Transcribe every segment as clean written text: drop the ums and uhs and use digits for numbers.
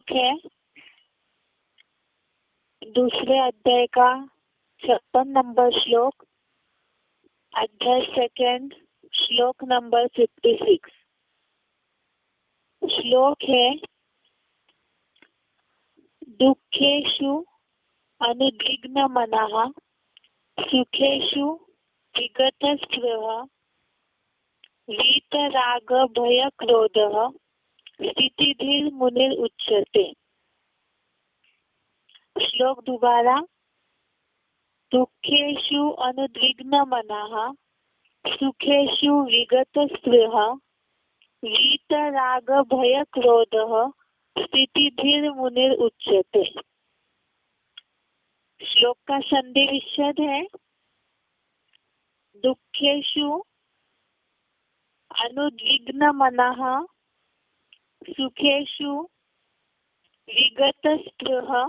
श्लोक है दूसरे अध्याय का 56 नंबर श्लोक, अध्याय सेकंड, श्लोक नंबर 56। श्लोक है दुखेषु अनुद्विग्न मनः सुखेषु विगतस्पृहः वीतराग भय क्रोधः स्थितिधीर मुनिर उच्यते। श्लोक दोबारा, दुखेषु अनुद्विग्न मनः सुखेषु विगतस्पृहः वीतराग भय क्रोधः स्थितिधीर मुनिर उच्यते। श्लोक का संधि विच्छेद है दुखेषु अनुद्विग्न मनः सुखेषु विगतस्पृहः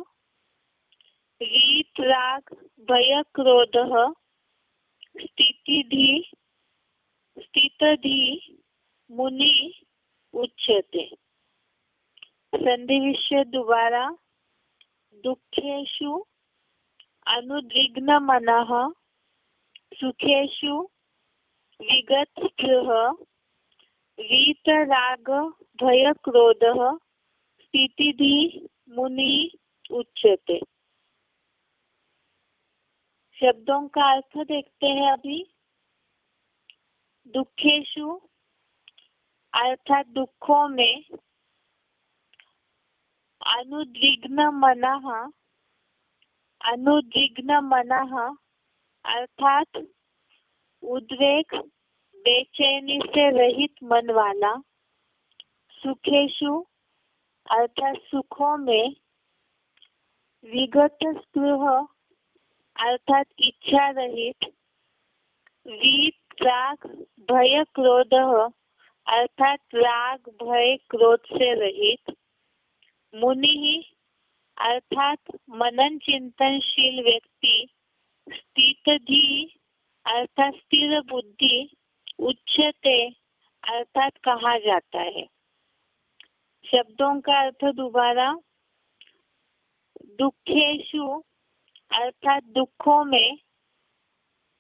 वीतराग भय क्रोधः स्थितिधि मुनि उच्यते। संधि विच्छेद दोबारा, दुखेषु अनुद्विग्न मनः सुखेषु विगतस्पृहः वीतराग भय क्रोधः स्थितिधि मुनि उच्यते। शब्दों का अर्थ देखते हैं अभी। दुखेषु अर्थात दुखों में, अनुद्विग्न मनः अर्थात उद्वेग बेचैनी से रहित मन वाला। सुखेषु अर्थात सुखों में, विगतस्पृहः अर्थात इच्छा रहित, वीतराग भय क्रोधः अर्थात राग भय क्रोध से रहित। मुनि अर्थात मनन चिंतनशील व्यक्ति। स्थितधि अर्थात स्थिर बुद्धि। उच्यते अर्थात कहा जाता है। शब्दों का अर्थ दोबारा, दुखेषु अर्थात दुखों में,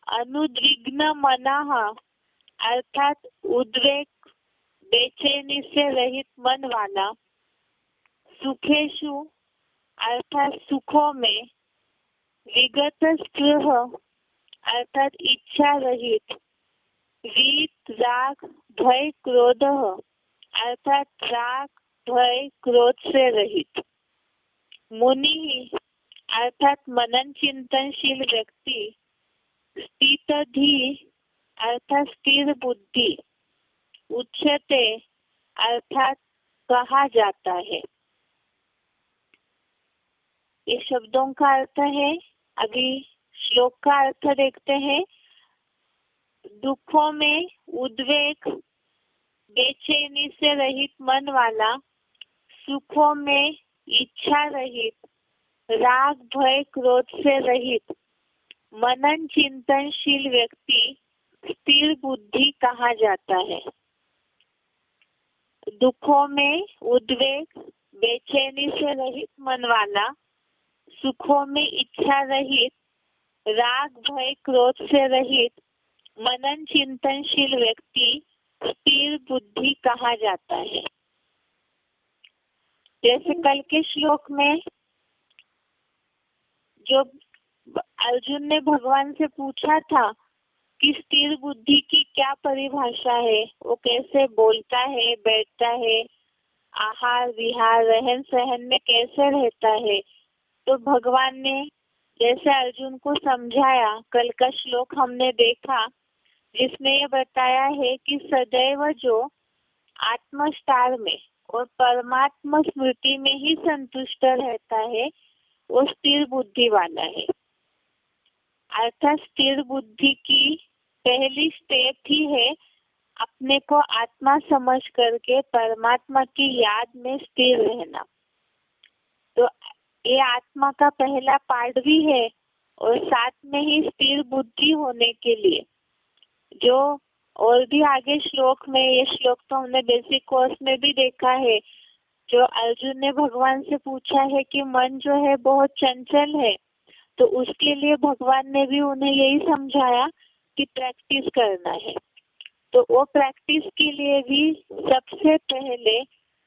अनुद्विग्न मनः अर्थात उद्वेग बेचैनी से रहित मन वाला। सुखेषु अर्थात सुखों में, विगतस्पृहः अर्थात इच्छा रहित, वीतराग भय क्रोधः अर्थात राग भय क्रोध से रहित। मुनि अर्थात मनन चिंतनशील व्यक्ति। स्थितधि अर्थात स्थिर बुद्धि। उच्यते अर्थात कहा जाता है। ये शब्दों का अर्थ है। अभी श्लोक का अर्थ देखते हैं। दुखों में उद्वेग बेचैनी से रहित मन वाला। सुखों में इच्छा रहित, राग भय क्रोध से रहित, मनन चिंतनशील व्यक्ति स्थिर बुद्धि कहा जाता है। दुखों में उद्वेग बेचैनी से रहित मन वाला। सुखों में इच्छा रहित, राग भय क्रोध से रहित, मनन चिंतनशील व्यक्ति स्थिर बुद्धि कहा जाता है। जैसे कल के श्लोक में जो अर्जुन ने भगवान से पूछा था कि स्थिर बुद्धि की क्या परिभाषा है, वो कैसे बोलता है, बैठता है, आहार विहार रहन सहन में कैसे रहता है, तो भगवान ने जैसे अर्जुन को समझाया, कल का श्लोक हमने देखा जिसमें ये बताया है कि सदैव जो आत्मस्टार में और परमात्मा स्मृति में ही संतुष्ट रहता है वो स्थिर बुद्धि वाला है। अर्थात स्थिर बुद्धि की पहली स्टेप ही है अपने को आत्मा समझ करके परमात्मा की याद में स्थिर रहना। तो ये आत्मा का पहला पार्ट भी है और साथ में ही स्थिर बुद्धि होने के लिए जो और भी आगे श्लोक में, ये श्लोक तो हमने बेसिक कोर्स में भी देखा है जो अर्जुन ने भगवान से पूछा है कि मन जो है बहुत चंचल है, तो उसके लिए भगवान ने भी उन्हें यही समझाया कि प्रैक्टिस करना है। तो वो प्रैक्टिस के लिए भी सबसे पहले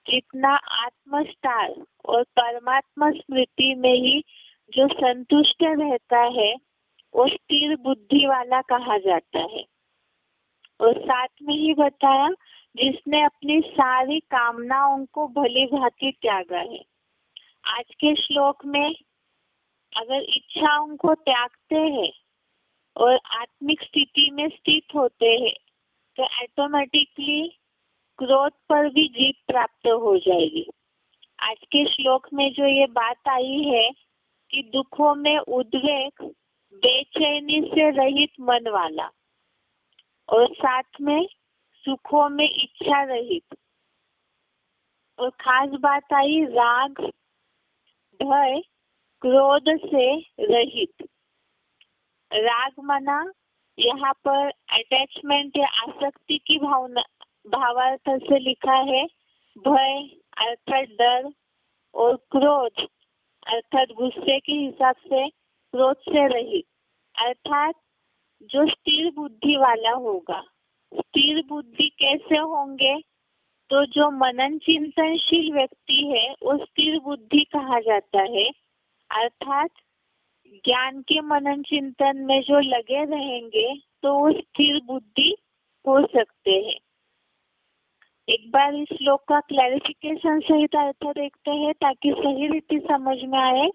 जितना आत्मस्टार और परमात्मा स्मृति में ही जो संतुष्ट रहता है वो स्थिर बुद्धि वाला कहा जाता है। और साथ में ही बताया जिसने अपनी सारी कामनाओं को भली भांति त्यागा है। आज के श्लोक में अगर इच्छाओं को त्यागते हैं और आत्मिक स्थिति में स्थित होते हैं तो ऑटोमेटिकली क्रोध पर भी जीत प्राप्त हो जाएगी। आज के श्लोक में जो ये बात आई है कि दुखों में उद्वेग, बेचैनी से रहित मन वाला, और साथ में सुखों में इच्छा रहित, और खास बात आई राग, भय, क्रोध से रहित। राग मना यहाँ पर अटैचमेंट या आसक्ति की भावना भावार्थ से लिखा है। भय अर्थात डर, और क्रोध अर्थात गुस्से के हिसाब से क्रोध से रहित, अर्थात जो स्थिर बुद्धि वाला होगा। स्थिर बुद्धि कैसे होंगे? तो जो मनन चिंतनशील व्यक्ति है वो स्थिर बुद्धि कहा जाता है, अर्थात ज्ञान के मनन चिंतन में जो लगे रहेंगे तो वो स्थिर बुद्धि हो सकते हैं। एक बार इस श्लोक का क्लैरिफिकेशन सहित अर्थ देखते हैं ताकि सही रीति समझ में आए।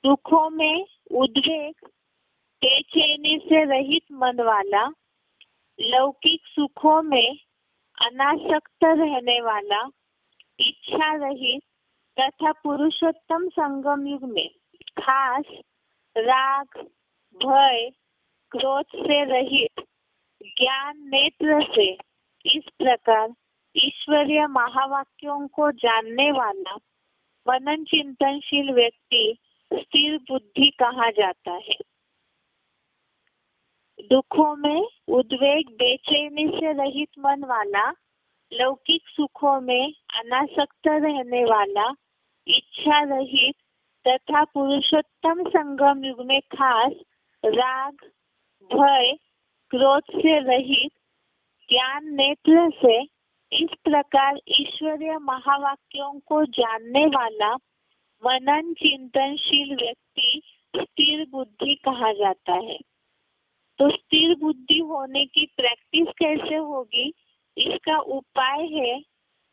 दुखों में उद्वेग, बेचैनी से रहित मन वाला, लौकिक सुखों में अनासक्त रहने वाला, इच्छा रहित तथा पुरुषोत्तम संगम युग में खास राग, भय, क्रोध से रहित, ज्ञान नेत्र से इस प्रकार ईश्वरीय महावाक्यों को जानने वाला मनन चिंतनशील व्यक्ति स्थिर बुद्धि कहा जाता है। दुखों में उद्वेग, बेचैनी से रहित मन वाला, लौकिक सुखों में अनासक्त रहने वाला, इच्छा रहित तथा पुरुषोत्तम संगम युग में खास राग, भय, क्रोध से रहित, ज्ञान नेत्र से इस प्रकार ईश्वरीय महावाक्यों को जानने वाला मनन चिंतनशील व्यक्ति स्थिर बुद्धि कहा जाता है। तो स्थिर बुद्धि होने की प्रैक्टिस कैसे होगी? इसका उपाय है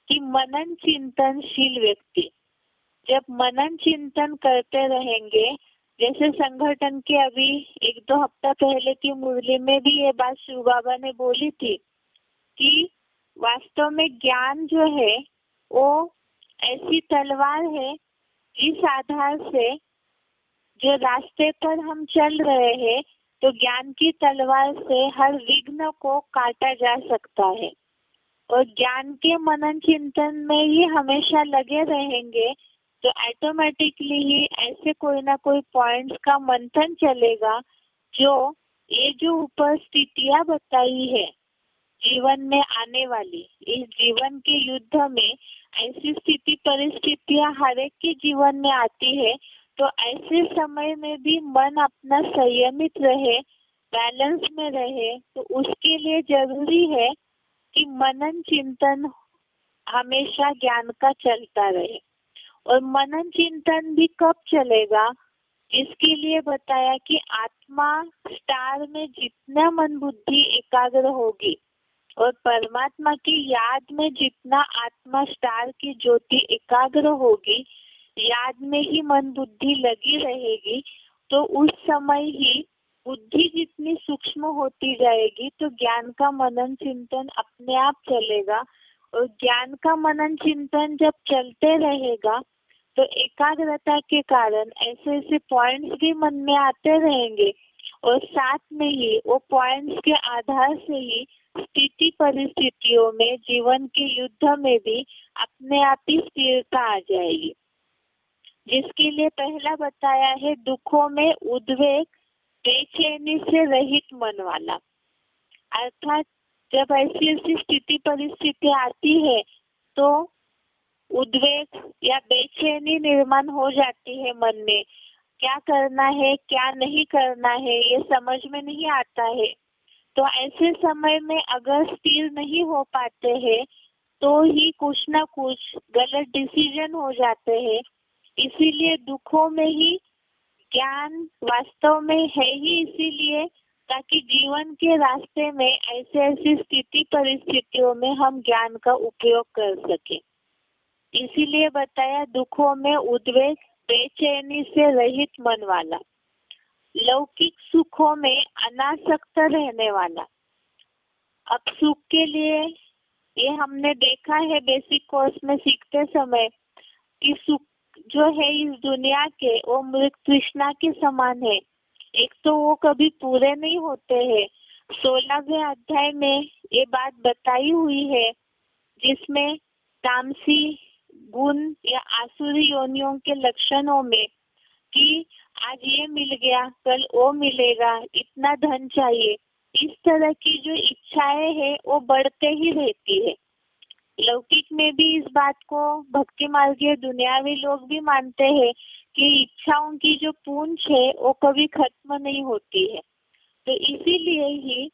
कि मनन चिंतनशील व्यक्ति जब मनन चिंतन करते रहेंगे, जैसे संगठन के अभी 1-2 हफ्ता पहले की मुरली में भी ये बात शिव बाबा ने बोली थी कि वास्तव में ज्ञान जो है वो ऐसी तलवार है जिस आधार से जो रास्ते पर हम चल रहे हैं तो ज्ञान की तलवार से हर विघ्न को काटा जा सकता है। और ज्ञान के मनन चिंतन में ही हमेशा लगे रहेंगे तो ऑटोमेटिकली ही ऐसे कोई ना कोई पॉइंट्स का मंथन चलेगा जो ये जो ऊपर स्थितियां बताई है जीवन में आने वाली, इस जीवन के युद्ध में ऐसी स्थिति परिस्थितियां हर एक के जीवन में आती है। तो ऐसे समय में भी मन अपना संयमित रहे, बैलेंस में रहे, तो उसके लिए जरूरी है कि मनन चिंतन हमेशा ज्ञान का चलता रहे। और मनन चिंतन भी कब चलेगा? इसके लिए बताया कि आत्मा स्टार में जितना मन बुद्धि एकाग्र होगी और परमात्मा की याद में जितना आत्मा स्टार की ज्योति एकाग्र होगी, याद में ही मन बुद्धि लगी रहेगी, तो उस समय ही बुद्धि जितनी सूक्ष्म होती जाएगी तो ज्ञान का मनन चिंतन अपने आप चलेगा। और ज्ञान का मनन चिंतन जब चलते रहेगा तो एकाग्रता के कारण ऐसे ऐसे पॉइंट्स भी मन में आते रहेंगे और साथ में ही वो पॉइंट्स के आधार से ही स्थिति परिस्थितियों में जीवन के युद्ध में भी अपने आप ही स्थिरता आ जाएगी। जिसके लिए पहला बताया है दुखों में उद्वेग, बेचैनी से रहित मन वाला, अर्थात जब ऐसी ऐसी स्थिति परिस्थिति आती है तो उद्वेग या बेचैनी निर्माण हो जाती है मन में। क्या करना है क्या नहीं करना है ये समझ में नहीं आता है। तो ऐसे समय में अगर स्थिर नहीं हो पाते हैं तो ही कुछ ना कुछ गलत डिसीजन हो जाते हैं। इसीलिए दुखों में ही ज्ञान वास्तव में है ही इसीलिए ताकि जीवन के रास्ते में ऐसे ऐसी स्थिति परिस्थितियों में हम ज्ञान का उपयोग कर सके। इसीलिए बताया दुखों में उद्वेग बेचैनी से रहित मन वाला, लौकिक सुखों में अनासक्त रहने वाला। अब सुख के लिए ये हमने देखा है बेसिक कोर्स में सीखते समय कि सुख जो है इस दुनिया के वो मृग तृष्णा के समान है। एक तो वो कभी पूरे नहीं होते हैं। 16वें अध्याय में ये बात बताई हुई है जिसमें तामसी गुण या आसुरी योनियों के लक्षणों में कि आज ये मिल गया कल वो मिलेगा, इतना धन चाहिए, इस तरह की जो इच्छाएं है वो बढ़ते ही रहती है। लौकिक में भी इस बात को भक्ति मार्गीय दुनियावी लोग भी मानते हैं कि इच्छाओं की जो पूंछ है वो कभी खत्म नहीं होती है। तो इसीलिए ही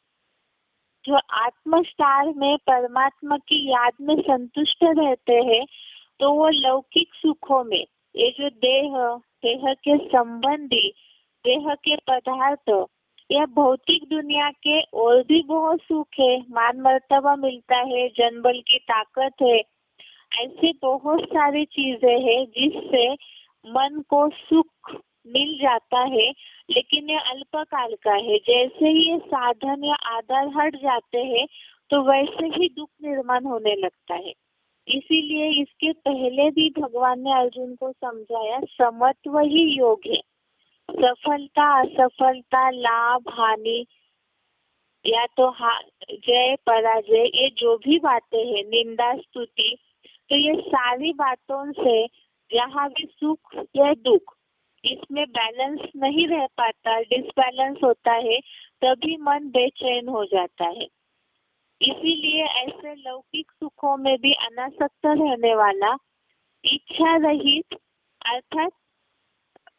जो आत्मस्टार में परमात्मा की याद में संतुष्ट रहते हैं तो वो लौकिक सुखों में ये जो देह के संबंधी देह के पदार्थ यह भौतिक दुनिया के और भी बहुत सुख है, मान मर्तबा मिलता है, जनबल की ताकत है, ऐसे बहुत सारी चीजें हैं जिससे मन को सुख मिल जाता है। लेकिन ये अल्पकाल का है। जैसे ही ये साधन या आधार हट जाते हैं तो वैसे ही दुख निर्माण होने लगता है। इसीलिए इसके पहले भी भगवान ने अर्जुन को समझाया समत्व ही योग है। सफलता असफलता लाभ हानि या तो जय पराजय ये जो भी बातें हैं निंदा स्तुति तो ये सारी बातों से जहाँ भी सुख या दुख इसमें बैलेंस नहीं रह पाता, डिसबैलेंस होता है, तभी मन बेचैन हो जाता है। इसीलिए ऐसे लौकिक सुखों में भी अनासक्त रहने वाला इच्छा रहित अर्थात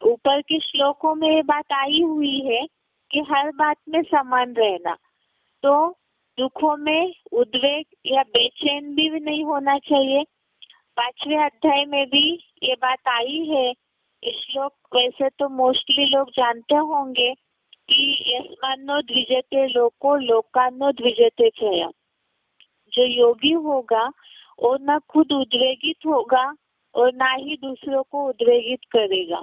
ऊपर के श्लोकों में ये बात आई हुई है कि हर बात में समान रहना। तो दुखों में उद्वेग या बेचैन भी नहीं होना चाहिए। 5वें अध्याय में भी ये बात आई है। श्लोक वैसे तो मोस्टली लोग जानते होंगे कि यस्मान्नो द्विजते लोको लोकान्नो द्विजते चया। जो योगी होगा वो न खुद उद्वेगित होगा और ना ही दूसरों को उद्वेगित करेगा।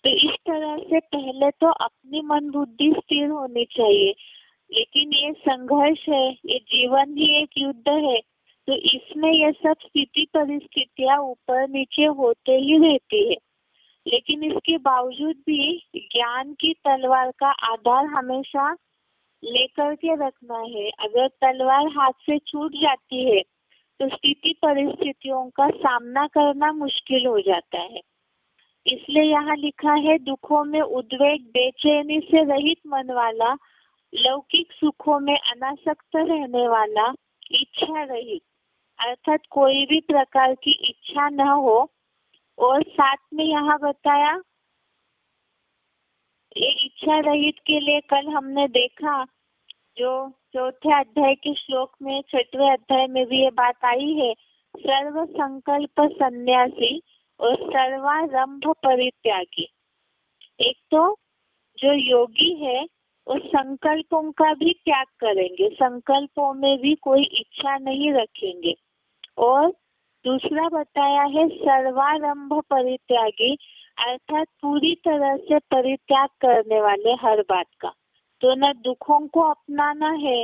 तो इस तरह से पहले तो अपनी मन बुद्धि स्थिर होनी चाहिए। लेकिन ये संघर्ष है, ये जीवन ही एक युद्ध है, तो इसमें ये सब स्थिति परिस्थितियां ऊपर नीचे होते ही रहती है। लेकिन इसके बावजूद भी ज्ञान की तलवार का आधार हमेशा लेकर के रखना है। अगर तलवार हाथ से छूट जाती है तो स्थिति परिस्थितियों का सामना करना मुश्किल हो जाता है। इसलिए यहाँ लिखा है दुखों में उद्वेग बेचैनी से रहित मन वाला, लौकिक सुखों में अनासक्त रहने वाला, इच्छा रहित अर्थात कोई भी प्रकार की इच्छा न हो। और साथ में यहाँ बताया ये इच्छा रहित के लिए कल हमने देखा जो 4थे अध्याय के श्लोक में 6वें अध्याय में भी ये बात आई है, सर्व संकल्प सन्यासी और सर्वारंभ परित्यागी। एक तो जो योगी है वो संकल्पों का भी त्याग करेंगे, संकल्पों में भी कोई इच्छा नहीं रखेंगे। और दूसरा बताया है सर्वारंभ परित्यागी अर्थात पूरी तरह से परित्याग करने वाले हर बात का। तो न दुखों को अपनाना है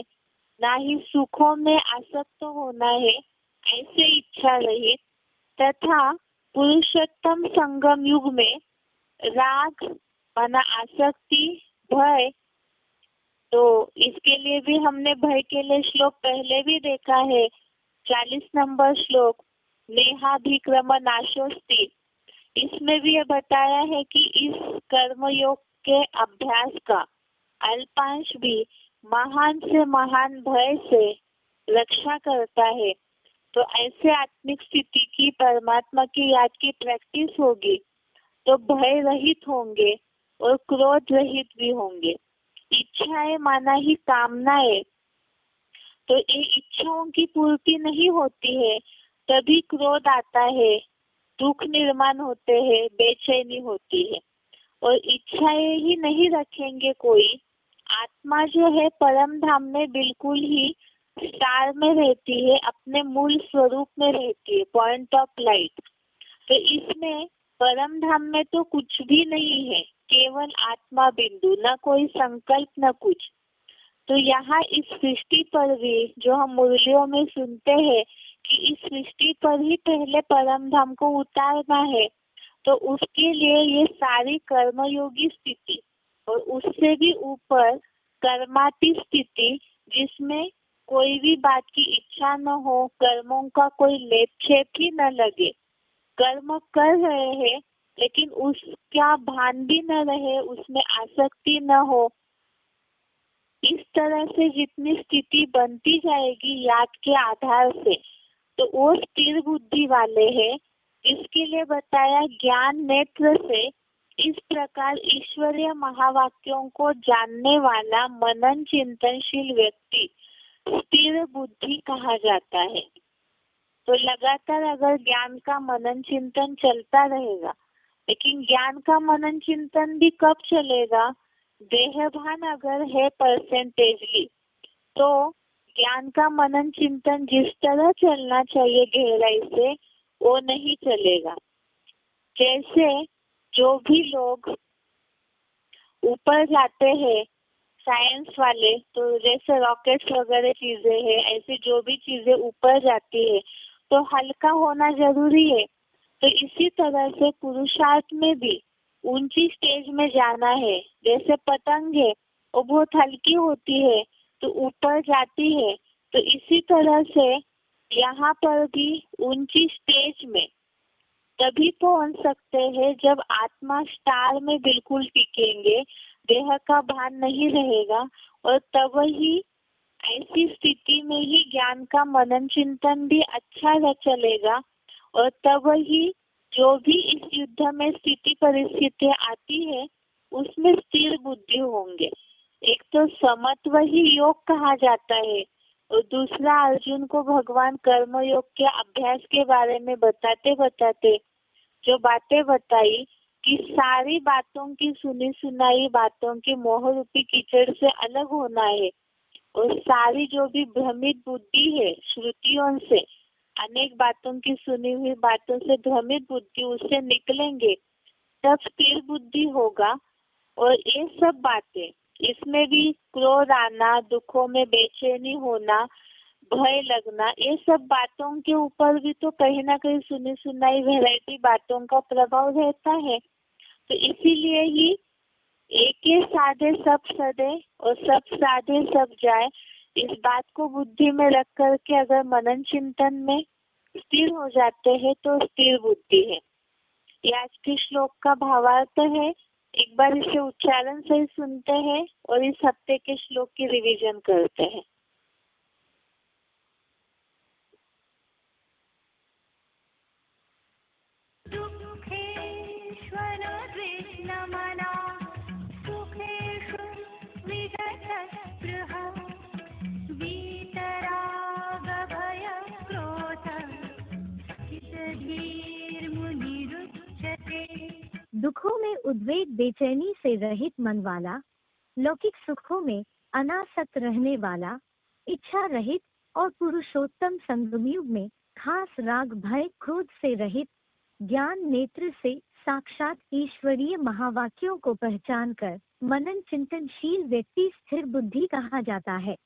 ना ही सुखों में आसक्त होना है, ऐसे इच्छा रहित तथा पुरुषोत्तम संगम युग में राग माना आसक्ति भय। तो इसके लिए भी हमने भय के लिए श्लोक पहले भी देखा है। 40 नंबर श्लोक नेहाभिक्रम नाशोस्ति। इसमें भी ये बताया है कि इस कर्मयोग के अभ्यास का अल्पांश भी महान से महान भय से रक्षा करता है। तो ऐसे आत्मिक स्थिति की परमात्मा की याद की प्रैक्टिस होगी तो भय रहित होंगे और क्रोध रहित भी होंगे। इच्छाएं माना ही कामनाएं, तो ये इच्छाओं की पूर्ति नहीं होती है तभी क्रोध आता है, दुख निर्माण होते हैं, बेचैनी होती है। और इच्छाएं ही नहीं रखेंगे कोई, आत्मा जो है परम धाम में बिल्कुल ही स्टार में रहती है, अपने मूल स्वरूप में रहती है, पॉइंट ऑफ लाइट। तो इसमें परम धाम में तो कुछ भी नहीं है, केवल आत्मा बिंदु, न कोई संकल्प न कुछ। तो यहाँ इस सृष्टि पर भी जो हम मुरलियों में सुनते हैं कि इस सृष्टि पर ही पहले परम धाम को उतारना है, तो उसके लिए ये सारी कर्मयोगी स्थिति और उससे भी ऊपर कर्माती स्थिति, जिसमें कोई भी बात की इच्छा न हो, कर्मों का कोई लेप छेप ही न लगे, कर्म कर रहे हैं लेकिन उसका भान भी न रहे, उसमें आसक्ति न हो, इस तरह से जितनी स्थिति बनती जाएगी याद के आधार से, तो वो स्थिर बुद्धि वाले हैं। इसके लिए बताया ज्ञान नेत्र से इस प्रकार ईश्वरीय महावाक्यों को जानने वाला मनन चिंतनशील व्यक्ति स्थिर बुद्धि कहा जाता है। तो लगातार अगर ज्ञान का मनन चिंतन चलता रहेगा, लेकिन ज्ञान का मनन चिंतन भी कब चलेगा, देहभान अगर है परसेंटेजली, तो ज्ञान का मनन चिंतन जिस तरह चलना चाहिए गहराई से वो नहीं चलेगा। जैसे जो भी लोग ऊपर जाते हैं साइंस वाले, तो जैसे रॉकेट्स वगैरह चीजें हैं, ऐसी जो भी चीजें ऊपर जाती है तो हल्का होना जरूरी है। तो इसी तरह से पुरुषार्थ में भी ऊंची स्टेज में जाना है। जैसे पतंग है वो बहुत हल्की होती है तो ऊपर जाती है, तो इसी तरह से यहाँ पर भी ऊंची स्टेज में तभी पहुंच सकते हैं जब आत्मा स्टार में बिल्कुल टिकेंगे, देह का भान नहीं रहेगा, और तब ही ऐसी स्थिति में ही ज्ञान का मनन चिंतन भी अच्छा चलेगा। और तब ही जो भी इस युद्ध में स्थिति परिस्थितियां आती है उसमें स्थिर बुद्धि होंगे। एक तो समत्व ही योग कहा जाता है और दूसरा अर्जुन को भगवान कर्म योग के अभ्यास के बारे में बताते बताते जो बातें बताई कि सारी बातों की सुनी सुनाई बातों की मोह रूपी कीचड़ से अलग होना है, और सारी जो भी भ्रमित बुद्धि है श्रुतियों से, अनेक बातों की सुनी हुई बातों से भ्रमित बुद्धि उससे निकलेंगे, तब स्थिर बुद्धि होगा। और ये सब बातें, इसमें भी क्रोध आना, दुखों में बेचैनी होना, भय लगना, ये सब बातों के ऊपर भी तो कहीं ना कहीं सुनी सुनाई वैरायटी बातों का प्रभाव रहता है। तो इसीलिए ही एक ही साधे सब सदे और सब साधे सब जाए, इस बात को बुद्धि में रख करके अगर मनन चिंतन में स्थिर हो जाते हैं तो स्थिर बुद्धि है। ये आज के श्लोक का भावार्थ है। एक बार इसे उच्चारण से सुनते हैं और इस हफ्ते के श्लोक की रिवीजन करते हैं। दुखों में उद्वेग बेचैनी से रहित मन वाला, लौकिक सुखों में अनासक्त रहने वाला, इच्छा रहित और पुरुषोत्तम संगमयुग में खास राग भय क्रोध से रहित, ज्ञान नेत्र से साक्षात ईश्वरीय महावाक्यों को पहचान कर मनन चिंतनशील व्यक्ति स्थिर बुद्धि कहा जाता है।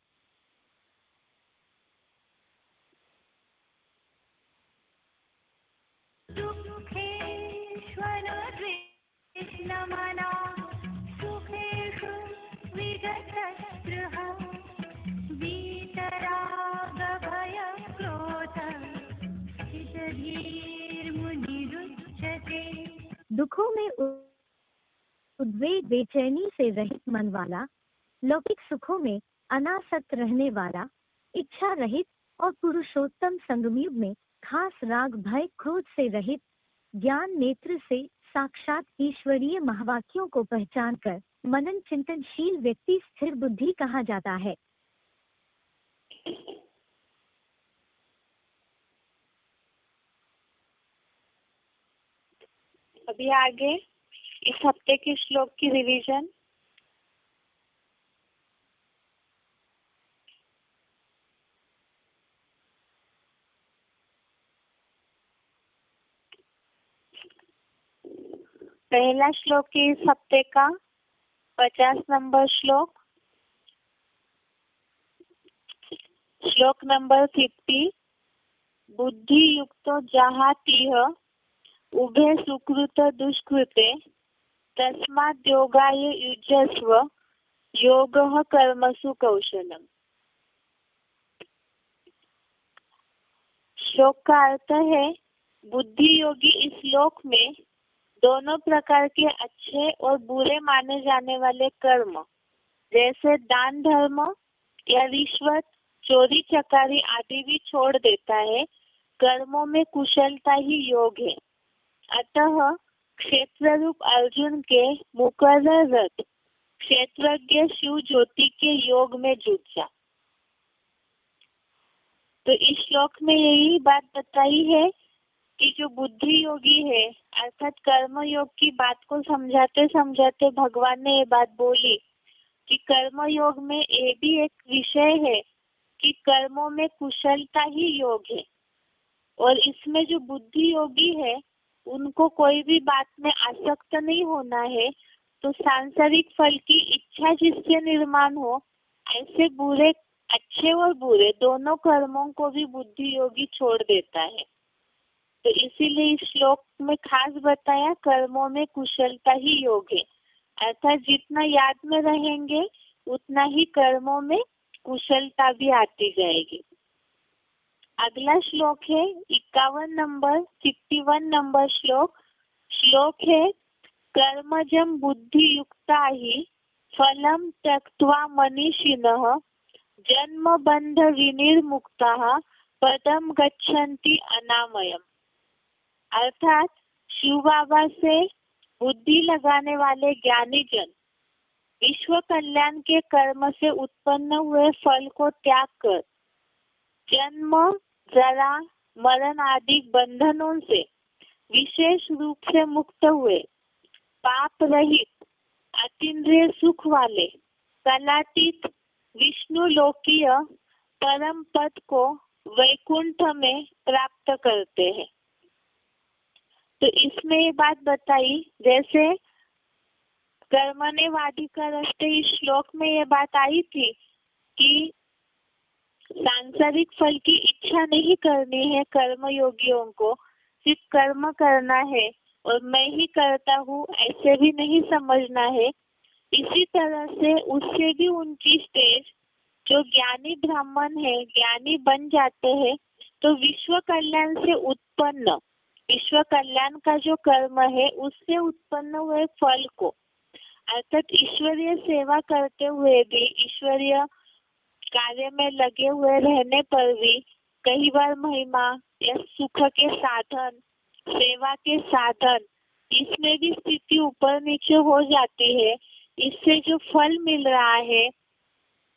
दुखों में उद्वेग बेचैनी से रहित मन वाला, लौकिक सुखों में अनासक्त रहने वाला, इच्छा रहित और पुरुषोत्तम संगमयुग में खास राग भय क्रोध से रहित ज्ञान नेत्र से साक्षात ईश्वरीय महावाक्यों को पहचान कर मनन चिंतनशील व्यक्ति स्थिर बुद्धि कहा जाता है। अभी आगे इस हफ्ते के श्लोक की रिवीजन। पहला श्लोक है इस हफ्ते का 50 नंबर श्लोक, श्लोक नंबर 50। बुद्धि युक्तो जहातीह उभे सुकृत दुष्कृते तस्माद् योगाय युज्यस्व योगः कर्मसु कौशलम। श्लोक का अर्थ है, बुद्धि योगी इस श्लोक में दोनों प्रकार के अच्छे और बुरे माने जाने वाले कर्म जैसे दान धर्म या रिश्वत चोरी चकारी आदि भी छोड़ देता है। कर्मों में कुशलता ही योग है। अतः क्षेत्र रूप अर्जुन के मुकर्रर रथ क्षेत्रज्ञ शिव ज्योति के योग में जुट जा। तो इस श्लोक में यही बात बताई है कि जो बुद्धि योगी है अर्थात कर्म योग की बात को समझाते समझाते भगवान ने ये बात बोली कि कर्म योग में ये भी एक विषय है कि कर्मों में कुशलता ही योग है। और इसमें जो बुद्धि योगी है उनको कोई भी बात में आसक्त नहीं होना है। तो सांसारिक फल की इच्छा जिससे निर्माण हो ऐसे बुरे अच्छे और बुरे दोनों कर्मों को भी बुद्धि योगी छोड़ देता है। तो इसीलिए इस श्लोक में खास बताया कर्मों में कुशलता ही योग है। अर्थात जितना याद में रहेंगे उतना ही कर्मों में कुशलता भी आती जाएगी। अगला श्लोक है 51 नंबर श्लोक है, कर्मजं बुद्धि युक्ता ही फलम त्यक्त्वा मनीषिणः जन्म बंध विनिर्मुक्ताः पदम गच्छन्ति अनामयम्। अर्थात शिव बाबा से बुद्धि लगाने वाले ज्ञानी जन विश्व कल्याण के कर्म से उत्पन्न हुए फल को त्याग कर जन्म जरा मरण आदि बंधनों से विशेष रूप से मुक्त हुए पाप रहित अतीन्द्रिय सुख वाले कलातीत विष्णु लोकीय परम पद को वैकुंठ में प्राप्त करते हैं। तो इसमें ये बात बताई जैसे कर्मण्य वादी का रास्ते इस श्लोक में ये बात आई थी कि सांसारिक फल की इच्छा नहीं करनी है। कर्म योगियों को सिर्फ कर्म करना है और मैं ही करता हूँ ऐसे भी नहीं समझना है। इसी तरह से उससे भी ऊंची स्टेज जो ज्ञानी ब्राह्मण है ज्ञानी बन जाते हैं तो विश्व कल्याण से उत्पन्न विश्व कल्याण का जो कर्म है उससे उत्पन्न हुए फल को अर्थात ईश्वरीय सेवा करते हुए भी ईश्वरीय कार्य में लगे हुए रहने पर भी कई बार महिमा या सुख के साधन सेवा के साधन इसमें भी स्थिति ऊपर नीचे हो जाती है। इससे जो फल मिल रहा है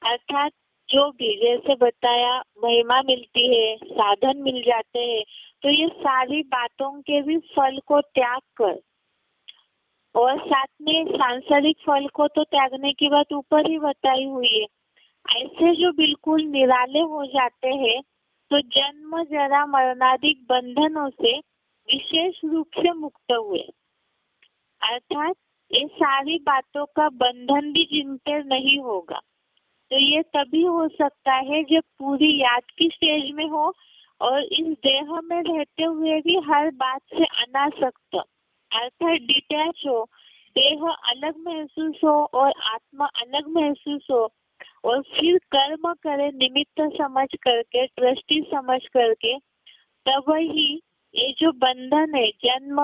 अर्थात जो भी जैसे बताया महिमा मिलती है साधन मिल जाते हैं तो ये सारी बातों के भी फल को त्याग कर और साथ में सांसारिक फल को तो त्यागने की बात ऊपर ही बताई हुई है। ऐसे जो बिल्कुल निराले हो जाते हैं तो जन्म जरा मरणादिक बंधनों से विशेष रूप से मुक्त हुए अर्थात ये सारी बातों का बंधन भी जिन पर नहीं होगा। तो ये तभी हो सकता है जब पूरी याद की स्टेज में हो और इस देह में रहते हुए भी हर बात से अनासक्त अर्थात डिटैच हो, देह अलग महसूस हो और आत्मा अलग महसूस हो और फिर कर्म करे निमित्त समझ करके दृष्टि समझ करके तब ही ये जो बंधन है जन्म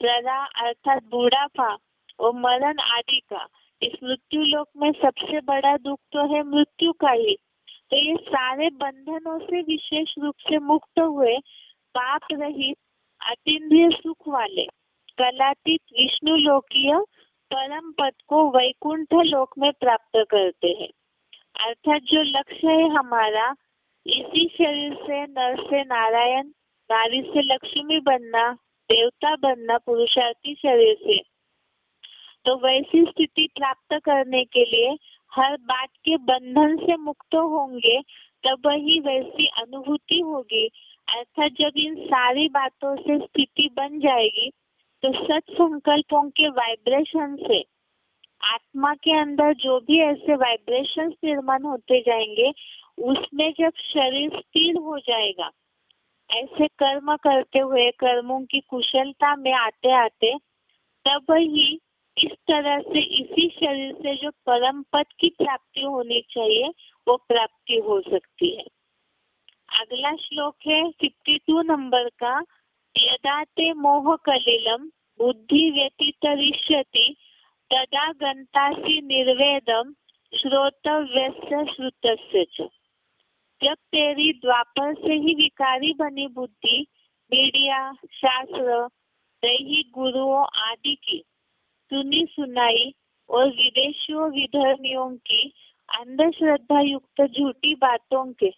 जरा अर्थात बूढ़ापा और मरण आदि का इस मृत्यु लोक में सबसे बड़ा दुख तो है मृत्यु का ही। तो ये सारे बंधनों से विशेष रूप से मुक्त हुए पाप रहित अतीन्द्रिय सुख वाले कलातीत विष्णु लोकीय परम पद को वैकुंठ लोक में प्राप्त करते हैं। अर्थात जो लक्ष्य है हमारा इसी शरीर से नर से नारायण, नारी से लक्ष्मी बनना, देवता बनना पुरुषार्थी शरीर से, तो वैसी स्थिति प्राप्त करने के लिए हर बात के बंधन से मुक्त होंगे, तब वही वैसी अनुभूति होगी। अर्थात जब इन सारी बातों से स्थिति बन जाएगी तो सत संकल्पों के वाइब्रेशन से आत्मा के अंदर जो भी ऐसे वाइब्रेशंस निर्माण होते जाएंगे, उसमें जब शरीर स्थिर हो जाएगा, ऐसे कर्म करते हुए कर्मों की कुशलता में आते आते, तब ही इस तरह से इसी शरीर से जो परम पद की प्राप्ति होनी चाहिए वो प्राप्ति हो सकती है। अगला श्लोक है 52 नंबर का। यदा ते मोह कलिलम बुद्धि व्यतितरिष्यति तदा गंतासि निर्वेदम श्रोतव्यस्य श्रुतस्य च। जब तेरी द्वापर से ही विकारी बनी बुद्धि मीडिया, शास्त्र, दैहिक गुरुओं आदि की सुनी सुनाई और विदेशियों विधर्मियों की अंधश्रद्धा युक्त झूठी बातों के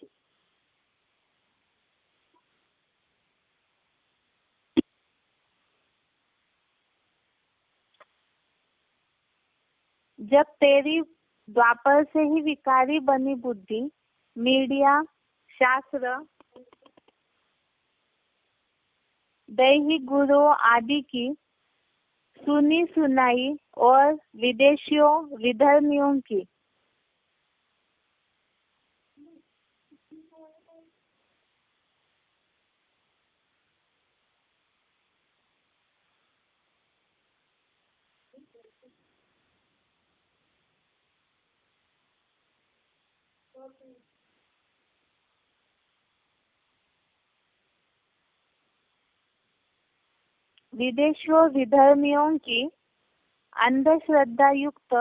जब तेरी द्वापर से ही विकारी बनी बुद्धि मीडिया, शास्त्र, दैहिक गुरुओं आदि की सुनी सुनाई और विदेशियों विधर्मियों की विदेशियों विधर्मियों की अंधश्रद्धा युक्त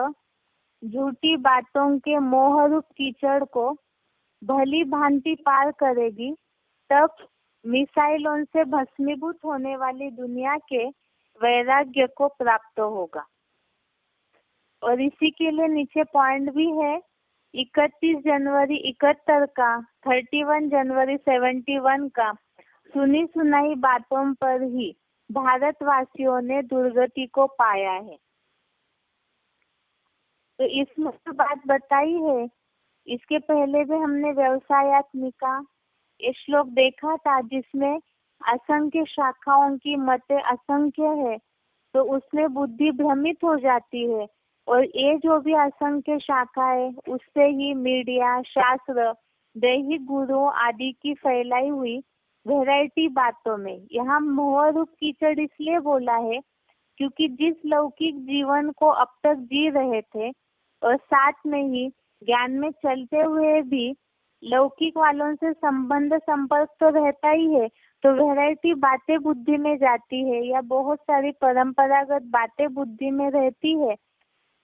झूठी बातों के मोहरूप कीचड़ को भली भांति पार करेगी, तब मिसाइलों से भस्मीभूत होने वाली दुनिया के वैराग्य को प्राप्त होगा। और इसी के लिए नीचे पॉइंट भी है 31 जनवरी 71 का, 31 जनवरी 71 का सुनी सुनाई बातों पर ही भारतवासियों ने दुर्गति को पाया है। तो इसमें तो बात बताई है। इसके पहले भी हमने व्यवसायत्मिका ये श्लोक देखा था जिसमें असंख्य शाखाओं की मतें असंख्य है, तो उसमें बुद्धि भ्रमित हो जाती है। और ये जो भी असंख्य शाखा है उससे ही मीडिया, शास्त्र, दैहिक गुरुओं आदि की फैलाई हुई वैरायटी बातों में यहाँ मोह रूप कीचड़ इसलिए बोला है क्योंकि जिस लौकिक जीवन को अब तक जी रहे थे और साथ में ही ज्ञान में चलते हुए भी लौकिक वालों से संबंध संपर्क तो रहता ही है, तो वैरायटी बातें बुद्धि में जाती है या बहुत सारी परंपरागत बातें बुद्धि में रहती है,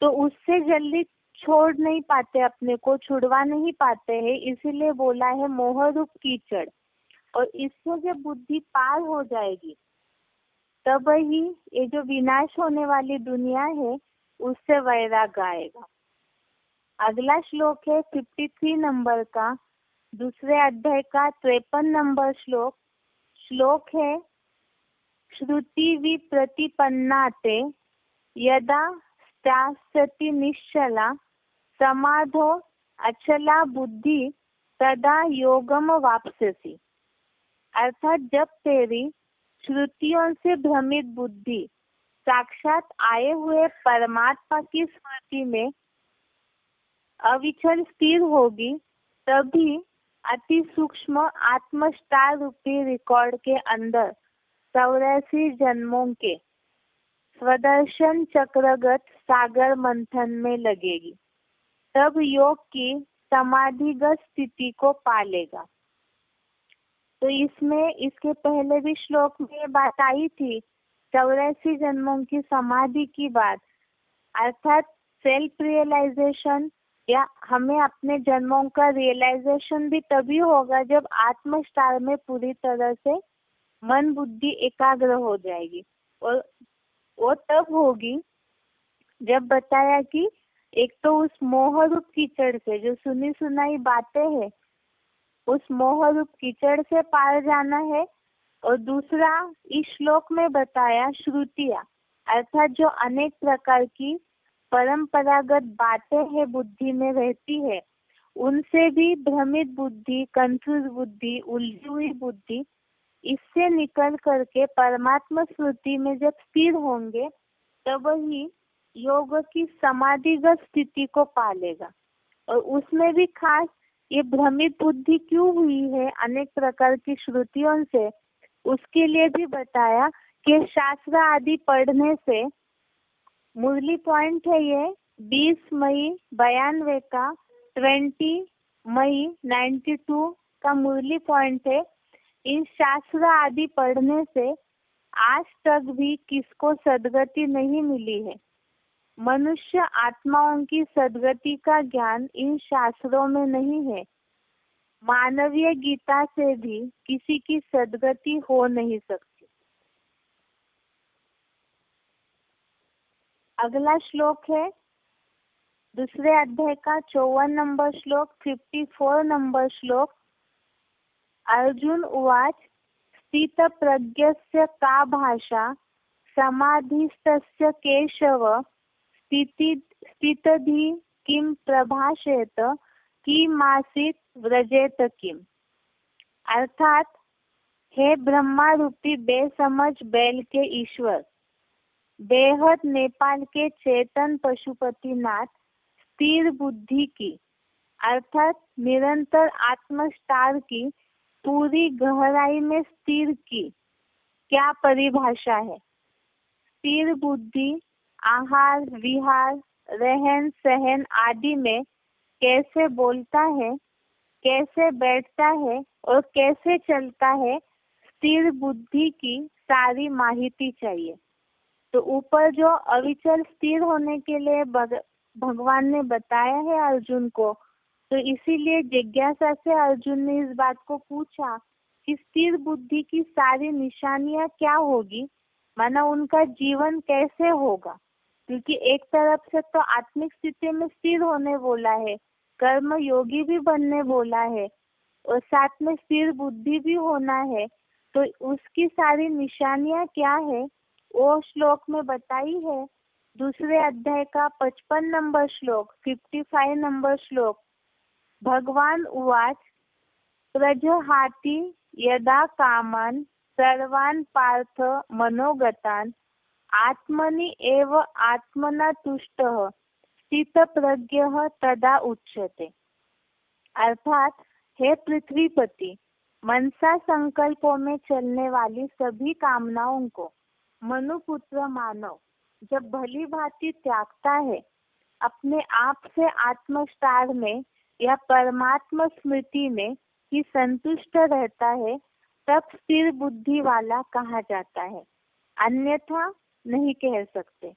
तो उससे जल्दी छोड़ नहीं पाते, अपने को छुड़वा नहीं पाते हैं। इसीलिए बोला है मोह रूप कीचड़। और इससे जब बुद्धि पार हो जाएगी तब ही ये जो विनाश होने वाली दुनिया है उससे वैराग आएगा। अगला श्लोक है 53 नंबर का, दूसरे अध्याय का 53 नंबर श्लोक। श्लोक है श्रुति विप्रतिपन्नाते यदा स्यास्यति निश्चला समाधो अचला बुद्धि तदा योगम वाप्स्यसि। अर्थात जब तेरी श्रुतियों से भ्रमित बुद्धि साक्षात आए हुए परमात्मा की स्मृति में अविचल स्थिर होगी, तभी अति सूक्ष्म आत्मस्टार रूपी रिकॉर्ड के अंदर 84 जन्मों के स्वदर्शन चक्रगत सागर मंथन में लगेगी, तब योग की समाधिगत स्थिति को पालेगा। तो इसमें इसके पहले भी श्लोक में ये बात आई थी 84 जन्मों की समाधि की बात, अर्थात सेल्फ रियलाइजेशन या हमें अपने जन्मों का रियलाइजेशन भी तभी होगा जब आत्म स्टार में पूरी तरह से मन बुद्धि एकाग्र हो जाएगी। और वो तब होगी जब बताया कि एक तो उस मोह रूप कीचड़ से, जो सुनी सुनाई बातें है, उस मोह रूप कीचड़ से पार जाना है। और दूसरा इस श्लोक में बताया श्रुतियाँ, अर्थात जो अनेक प्रकार की परंपरागत बातें है बुद्धि में रहती है, उनसे भी भ्रमित बुद्धि, कंफ्यूज बुद्धि, उलझी हुई बुद्धि, इससे निकल करके परमात्मा स्मृति में जब स्थिर होंगे तब ही योग की समाधिगत स्थिति को पालेगा। और उसमें भी खास ये भ्रमित बुद्धि क्यों हुई है अनेक प्रकार की श्रुतियों से, उसके लिए भी बताया कि शास्त्र आदि पढ़ने से, मुरली पॉइंट है ये 20 मई 92 का, 20 मई 92 का मुरली पॉइंट है। इन शास्त्र आदि पढ़ने से आज तक भी किसको सद्गति नहीं मिली है। मनुष्य आत्माओं की सद्गति का ज्ञान इन शास्त्रों में नहीं है। मानवीय गीता से भी किसी की सद्गति हो नहीं सकती। अगला श्लोक है दूसरे अध्याय का 54 नंबर श्लोक, 54 नंबर श्लोक। अर्जुन उवाच स्थित प्रज्ञस्य का भाषा समाधिस्तस्य केशव स्थितधि किम प्रभाषेत किमासीत व्रजेत किम। अर्थात हे ब्रह्मा रूपी बेसमझ बैल के ईश्वर, बेहद नेपाल के चेतन पशुपतिनाथ, स्थिर बुद्धि की अर्थात निरंतर आत्मस्टार की पूरी गहराई में स्थिर की क्या परिभाषा है। स्थिर बुद्धि आहार विहार रहन सहन आदि में कैसे बोलता है, कैसे बैठता है और कैसे चलता है, स्थिर बुद्धि की सारी माहिती चाहिए। तो ऊपर जो अविचल स्थिर होने के लिए भगवान ने बताया है अर्जुन को, तो इसीलिए जिज्ञासा से अर्जुन ने इस बात को पूछा कि स्थिर बुद्धि की सारी निशानियां क्या होगी, माना उनका जीवन कैसे होगा। क्योंकि एक तरफ से तो आत्मिक स्थिति में स्थिर होने बोला है, कर्म योगी भी बनने बोला है, और साथ में स्थिर बुद्धि भी होना है। तो उसकी सारी निशानियां क्या है वो श्लोक में बताई है। दूसरे अध्याय का 55 नंबर श्लोक, 55 नंबर श्लोक। भगवान उवाच प्रजहाति यदा कामान सर्वान् पार्थ मनोगतान् आत्मनि एव आत्मना तुष्टः स्थितप्रज्ञः तदा उच्यते। अर्थात हे पृथ्वीपति, मनसा संकल्पों में चलने वाली सभी कामनाओं को मनुपुत्र मानव जब भली भांति त्यागता है, अपने आप से आत्मस्टार में या परमात्मा स्मृति में ही संतुष्ट रहता है, तब स्थिर बुद्धि वाला कहा जाता है, अन्यथा नहीं कह सकते।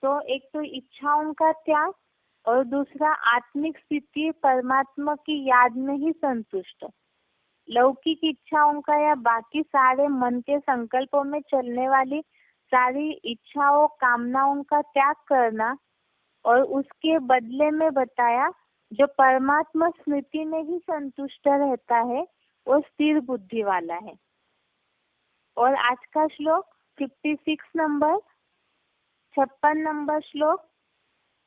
तो एक तो इच्छाओं का त्याग और दूसरा आत्मिक स्थिति परमात्मा की याद में ही संतुष्ट। लौकिक इच्छाओं का या बाकी सारे मन के संकल्पों में चलने वाली सारी इच्छाओं कामनाओं का त्याग करना, और उसके बदले में बताया जो परमात्मा स्मृति में ही संतुष्ट रहता है वो स्थिर बुद्धि वाला है। और आज का श्लोक 56 नंबर, 56 नंबर श्लोक।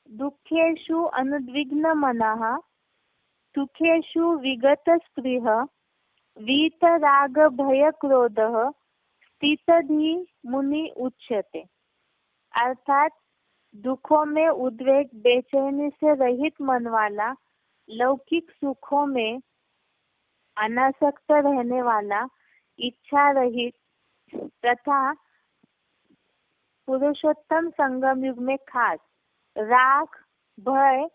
दुखेषु अनुद्विग्न मनः सुखेषु विगत स्पृह वीतराग भय क्रोधः स्थितधि मुनि उच्यते। अर्थात दुखों में उद्वेग बेचैनी से रहित मन वाला, लौकिक सुखों में अनासक्त रहने वाला, इच्छा रहित तथा पुरुषोत्तम संगम युग में खास राग भय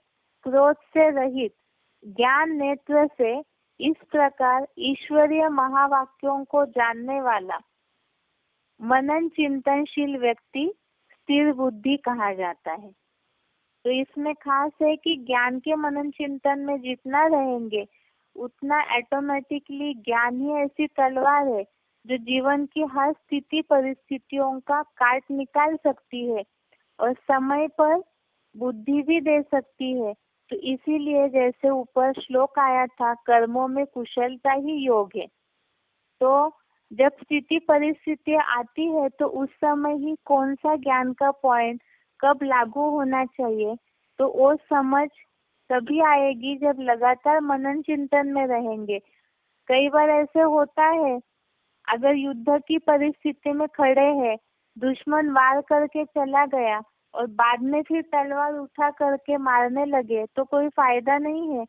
क्रोध से रहित, ज्ञान नेत्र से इस प्रकार ईश्वरीय महावाक्यों को जानने वाला मनन चिंतनशील व्यक्ति स्थिर बुद्धि कहा जाता है। तो इसमें खास है कि ज्ञान के मनन चिंतन में जितना रहेंगे उतना ऑटोमेटिकली ज्ञान ही ऐसी तलवार है जो जीवन की हर स्थिति परिस्थितियों का काट निकाल सकती है और समय पर बुद्धि भी दे सकती है। तो इसीलिए जैसे ऊपर श्लोक आया था, कर्मों में कुशलता ही योग है। तो जब स्थिति परिस्थिति आती है तो उस समय ही कौन सा ज्ञान का पॉइंट कब लागू होना चाहिए, तो वो समझ तभी आएगी जब लगातार मनन चिंतन में रहेंगे। कई बार ऐसे होता है, अगर युद्ध की परिस्थिति में खड़े हैं, दुश्मन वार करके चला गया और बाद में फिर तलवार उठा करके मारने लगे तो कोई फायदा नहीं है।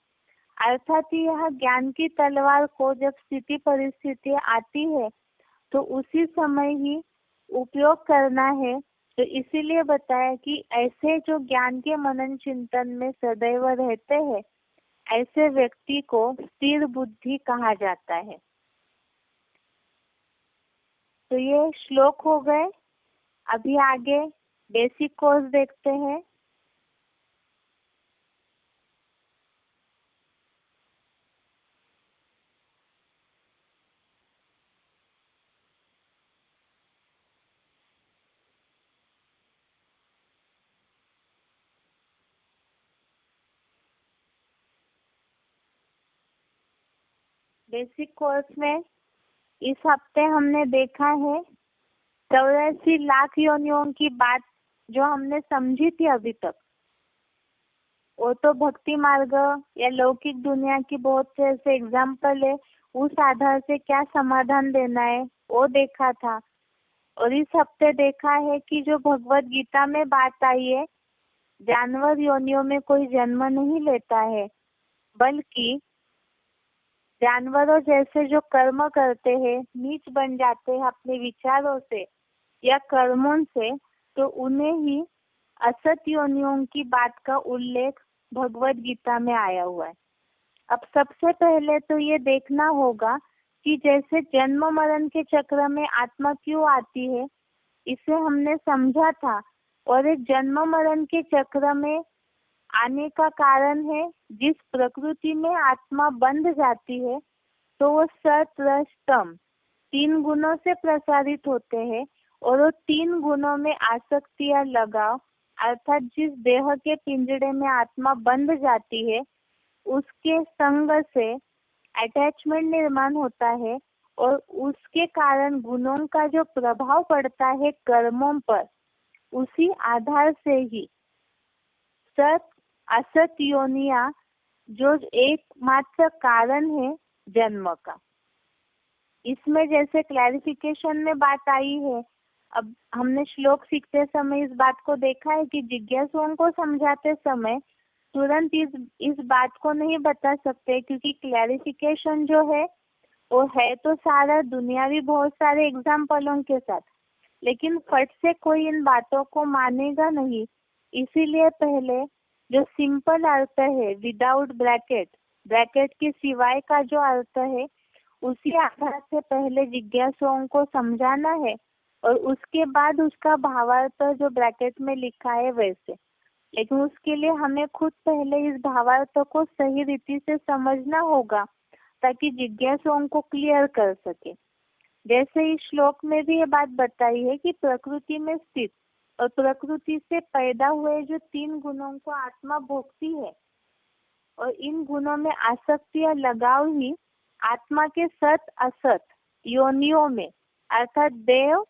अर्थात यह ज्ञान की तलवार को जब स्थिति परिस्थिति आती है तो उसी समय ही उपयोग करना है। तो इसीलिए बताया कि ऐसे जो ज्ञान के मनन चिंतन में सदैव रहते हैं, ऐसे व्यक्ति को स्थिर बुद्धि कहा जाता है। तो ये श्लोक हो गए। अभी आगे बेसिक कोर्स देखते हैं। बेसिक कोर्स में इस हफ्ते हमने देखा है 84 लाख योनियों की बात जो हमने समझी थी अभी तक। वो तो भक्ति मार्ग या लौकिक दुनिया की बहुत से ऐसे एग्जाम्पल है, उस आधार से क्या समाधान देना है वो देखा था। और इस हफ्ते देखा है कि जो भगवत गीता में बात आई है, जानवर योनियों में कोई जन्म नहीं लेता है, बल्कि जानवरों जैसे जो कर्म करते हैं, नीच बन जाते हैं अपने विचारों से या कर्मों से, तो उन्हें ही असत योनियों की बात का उल्लेख भगवत गीता में आया हुआ है। अब सबसे पहले तो ये देखना होगा कि जैसे जन्म मरण के चक्र में आत्मा क्यों आती है, इसे हमने समझा था। और इस जन्म मरण के चक्र में आने का कारण है, जिस प्रकृति में आत्मा बंध जाती है तो वो सत रज तम 3 गुणों से प्रसारित होते हैं। और वो 3 गुणों में आसक्ति या लगाव, अर्थात जिस देह के पिंजड़े में आत्मा बंध जाती है उसके संग से अटैचमेंट निर्माण होता है और उसके कारण गुणों का जो प्रभाव पड़ता है कर्मों पर, उसी आधार से ही सत असत योनिया जो एकमात्र कारण है जन्म का। इसमें जैसे क्लैरिफिकेशन में बात आई है, अब हमने श्लोक सीखते समय इस बात को देखा है कि जिज्ञासुओं को समझाते समय तुरंत इस बात को नहीं बता सकते, क्योंकि क्लैरिफिकेशन जो है वो है तो सारा दुनियावी बहुत सारे एग्जाम्पलों के साथ, लेकिन फट से कोई इन बातों को मानेगा नहीं। इसीलिए पहले जो सिंपल अर्थ है विदाउट ब्रैकेट, ब्रैकेट के सिवाय का जो अर्थ है, उसी आधार से पहले जिज्ञासुओं को समझाना है और उसके बाद उसका भावार्थ जो ब्रैकेट में लिखा है वैसे। लेकिन उसके लिए हमें खुद पहले इस भावार्थ को सही रीति से समझना होगा ताकि जिज्ञासुओं को क्लियर कर सके। जैसे इस श्लोक में भी ये बात बताई है कि प्रकृति में स्थित और प्रकृति से पैदा हुए जो 3 गुणों को आत्मा भोगती है, और इन गुणों में आसक्ति या लगाव ही आत्मा के सत असत योनियों में, अर्थात देव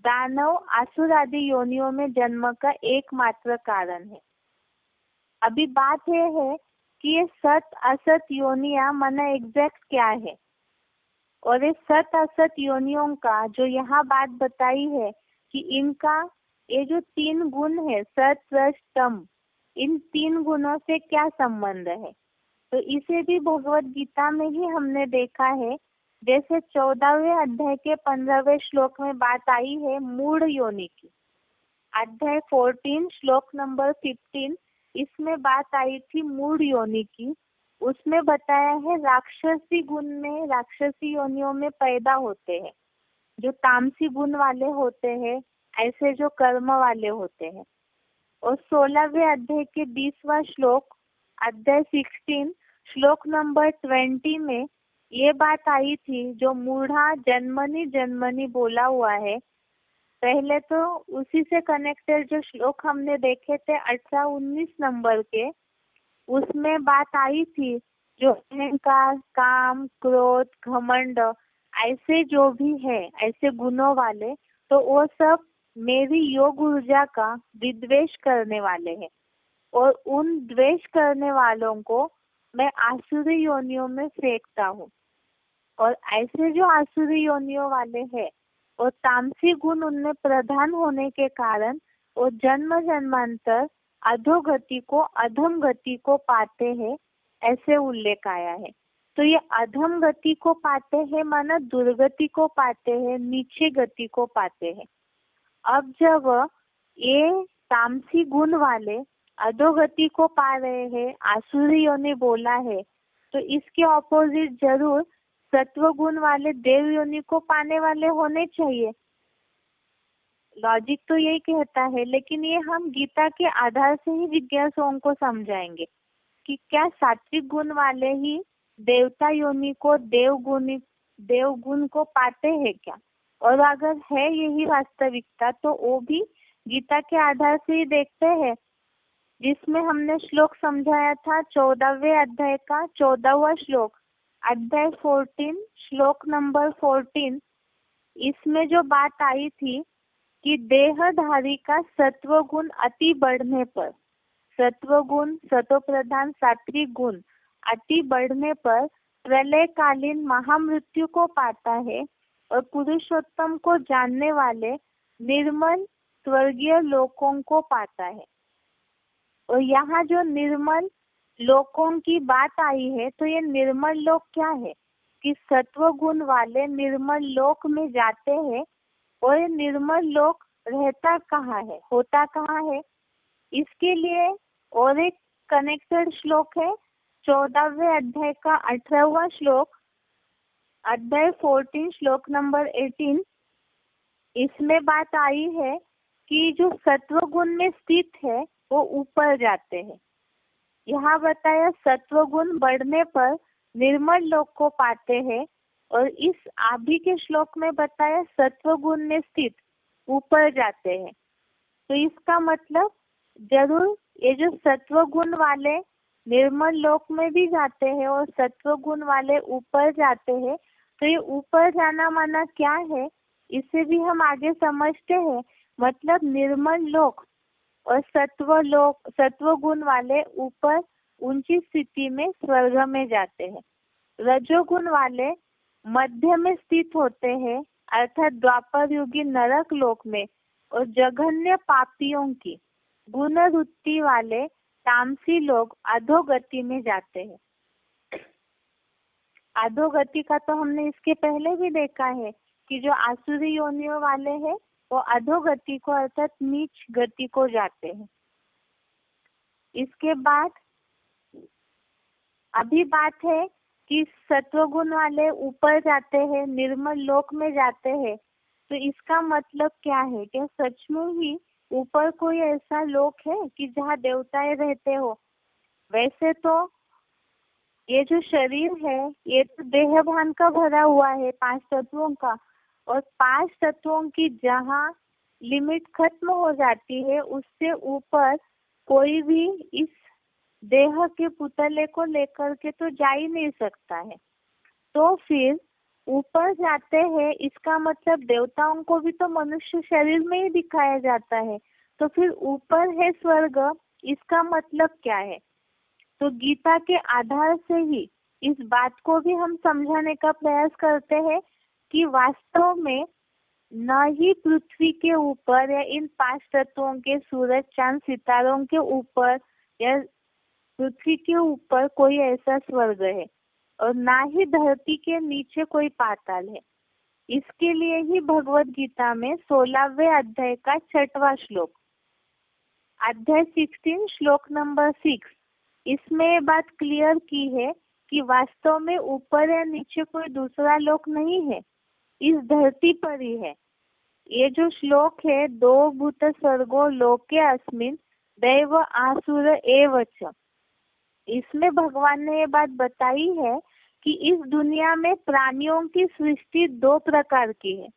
दानव आसुर आदि योनियों में जन्म का एकमात्र कारण है। अभी बात यह है कि ये सत असत योनिया माना एग्जैक्ट क्या है, और इस सत असत योनियों का जो यहाँ बात बताई है कि इनका ये जो 3 गुण है सत रज तम, इन 3 गुणों से क्या संबंध है, तो इसे भी भगवत गीता में ही हमने देखा है। जैसे 14वें अध्याय के 15वें श्लोक में बात आई है मूढ़ योनि की। अध्याय 14 श्लोक नंबर 15, इसमें बात आई थी मूढ़ योनि की। उसमें बताया है राक्षसी गुण में, राक्षसी योनियों में पैदा होते हैं, जो तामसी गुण वाले होते हैं, ऐसे जो कर्म वाले होते हैं। और 16वें अध्याय के 20वां श्लोक, अध्याय 16 श्लोक नंबर 20 में ये बात आई थी जो मूढ़ा जन्मनि जन्मनि बोला हुआ है। पहले तो उसी से कनेक्टेड जो श्लोक हमने देखे थे 18-19 नंबर के, उसमें बात आई थी जो अहंकार, काम, क्रोध, घमंड ऐसे जो भी है ऐसे गुणों वाले, तो वो सब मेरी योग ऊर्जा का विद्वेष करने वाले हैं और उन द्वेष करने वालों को मैं आसुरी योनियों में फेंकता हूँ। और ऐसे जो आसुरी योनियों वाले हैं और तामसी गुण उनमें प्रधान होने के कारण वो जन्म जन्मांतर अधोगति को अधम गति को पाते हैं, ऐसे उल्लेख आया है। तो ये अधम गति को पाते हैं माना दुर्गति को पाते हैं, नीचे गति को पाते हैं। अब जब ये तामसी गुण वाले अधोगति को पा रहे हैं, आसुरियों ने बोला है, तो इसके ऑपोजिट जरूर सत्व गुण वाले देव योनि को पाने वाले होने चाहिए। लॉजिक तो यही कहता है, लेकिन ये हम गीता के आधार से ही जिज्ञासुओं को समझाएंगे कि क्या सात्विक गुण वाले ही देवता योनि को देव गुण को पाते हैं क्या, और अगर है यही वास्तविकता तो वो भी गीता के आधार से ही देखते हैं, जिसमें हमने श्लोक समझाया था 14वें अध्याय का 14वां श्लोक, अध्याय 14 श्लोक नंबर 14। इसमें जो बात आई थी कि देहधारी का सत्व गुण अति बढ़ने पर, सत्व गुण सतो प्रधान सात्विक गुण अति बढ़ने पर प्रलयकालीन महामृत्यु को पाता है और पुरुषोत्तम को जानने वाले निर्मल स्वर्गीय लोकों को पाता है। और यहाँ जो निर्मल लोकों की बात आई है, तो ये निर्मल लोक क्या है कि सत्व गुण वाले निर्मल लोक में जाते हैं। और ये निर्मल लोक रहता कहाँ है, होता कहाँ है, इसके लिए और एक कनेक्टेड श्लोक है 14वें अध्याय का 18वां श्लोक, अध्याय 14 श्लोक नंबर 18। इसमें बात आई है कि जो सत्व गुण में स्थित है वो ऊपर जाते हैं। यहाँ बताया सत्व गुण बढ़ने पर निर्मल लोक को पाते हैं, और इस आदि के श्लोक में बताया सत्व गुण में स्थित ऊपर जाते हैं। तो इसका मतलब जरूर ये जो सत्व गुण वाले निर्मल लोक में भी जाते हैं और सत्व गुण वाले ऊपर जाते हैं, तो ये ऊपर जाना माना क्या है, इसे भी हम आगे समझते हैं। मतलब निर्मल लोक और सत्व गुण वाले ऊपर ऊंची स्थिति में स्वर्ग में जाते हैं। रजोगुण वाले मध्य में स्थित होते हैं, अर्थात द्वापर युगी नरक लोक में, और जघन्य पापियों की गुण वृत्ति वाले तामसी लोग अधोगति में जाते हैं। अधोगति का तो हमने इसके पहले भी देखा है कि जो आसुरी योनियों वाले हैं वो अधोगति को अर्थात नीच गति को जाते हैं। इसके बाद अभी बात है कि सत्वगुण वाले ऊपर जाते हैं, निर्मल लोक में जाते हैं। तो इसका मतलब क्या है, क्या सच में ही ऊपर कोई ऐसा लोक है कि जहाँ देवताएं रहते हो? वैसे तो ये जो शरीर है ये तो देह भान का भरा हुआ है 5 तत्वों का, और 5 तत्वों की जहाँ लिमिट खत्म हो जाती है उससे ऊपर कोई भी इस देह के पुतले को लेकर के तो जा ही नहीं सकता है। तो फिर ऊपर जाते हैं, इसका मतलब देवताओं को भी तो मनुष्य शरीर में ही दिखाया जाता है। तो फिर ऊपर है स्वर्ग, इसका मतलब क्या है? तो गीता के आधार से ही इस बात को भी हम समझाने का प्रयास करते हैं कि वास्तव में न ही पृथ्वी के ऊपर या इन 5 तत्वों के सूरज चांद सितारों के ऊपर या पृथ्वी के ऊपर कोई ऐसा स्वर्ग है, और ना ही धरती के नीचे कोई पाताल है। इसके लिए ही भगवत गीता में 16वें अध्याय का 6वां श्लोक, अध्याय 16 श्लोक नंबर 6, इसमें ये बात क्लियर की है कि वास्तव में ऊपर या नीचे कोई दूसरा लोक नहीं है, इस धरती पर ही है। ये जो श्लोक है 2 भूत स्वर्गो लोके अस्मिन् दैव आसुर एव च। इसमें भगवान ने ये बात बताई है कि इस दुनिया में प्राणियों की सृष्टि दो प्रकार की है,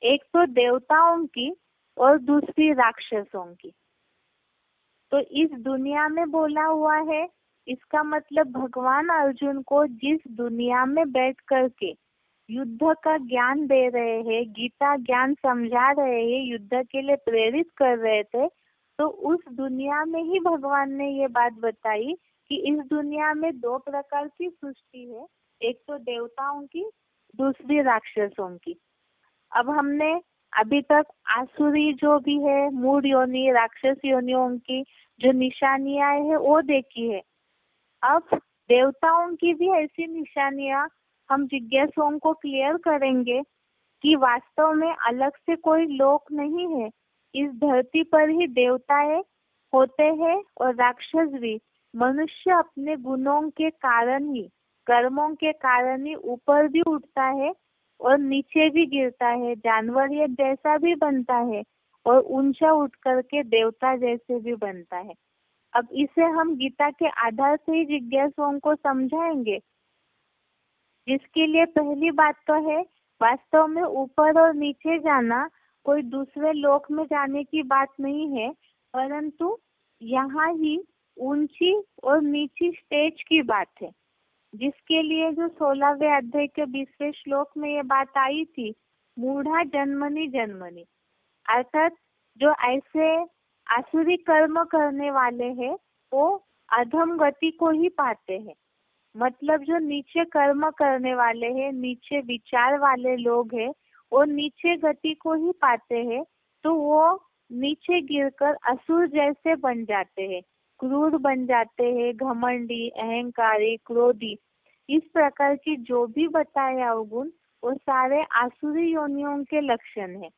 एक तो देवताओं की और दूसरी राक्षसों की। तो इस दुनिया में बोला हुआ है, इसका मतलब भगवान अर्जुन को जिस दुनिया में बैठ करके युद्ध का ज्ञान दे रहे हैं, गीता ज्ञान समझा रहे हैं, युद्ध के लिए प्रेरित कर रहे थे, तो उस दुनिया में ही भगवान ने ये बात बताई कि इस दुनिया में दो प्रकार की सृष्टि है, एक तो देवताओं की, दूसरी राक्षसों की। अब हमने अभी तक आसुरी जो भी है, मूढ़ योनि, राक्षस योनियों की जो निशानियां है वो देखी है। अब देवताओं की भी ऐसी निशानियां हम जिज्ञासुओं को क्लियर करेंगे कि वास्तव में अलग से कोई लोक नहीं है, इस धरती पर ही देवताएं होते हैं और राक्षस भी। मनुष्य अपने गुणों के कारण ही, कर्मों के कारण ही ऊपर भी उठता है और नीचे भी गिरता है, जानवर ये जैसा भी बनता है और ऊंचा उठ करके देवता जैसे भी बनता है। अब इसे हम गीता के आधार से ही जिज्ञासुओं को समझाएंगे, जिसके लिए पहली बात तो है वास्तव में ऊपर और नीचे जाना कोई दूसरे लोक में जाने की बात नहीं है, परंतु यहाँ ही ऊंची और नीची स्टेज की बात है, जिसके लिए जो 16वें अध्याय के 20वें श्लोक में ये बात आई थी, मूढ़ा जन्मनि जन्मनि, अर्थात जो ऐसे आसुरी कर्म करने वाले हैं वो अधम गति को ही पाते हैं। मतलब जो नीचे कर्म करने वाले हैं, नीचे विचार वाले लोग हैं, वो नीचे गति को ही पाते हैं, तो वो नीचे गिरकर असुर जैसे बन जाते हैं, क्रूर बन जाते हैं, घमंडी, अहंकारी, क्रोधी, इस प्रकार की जो भी बताए अवगुण वो सारे आसुरी योनियों के लक्षण हैं।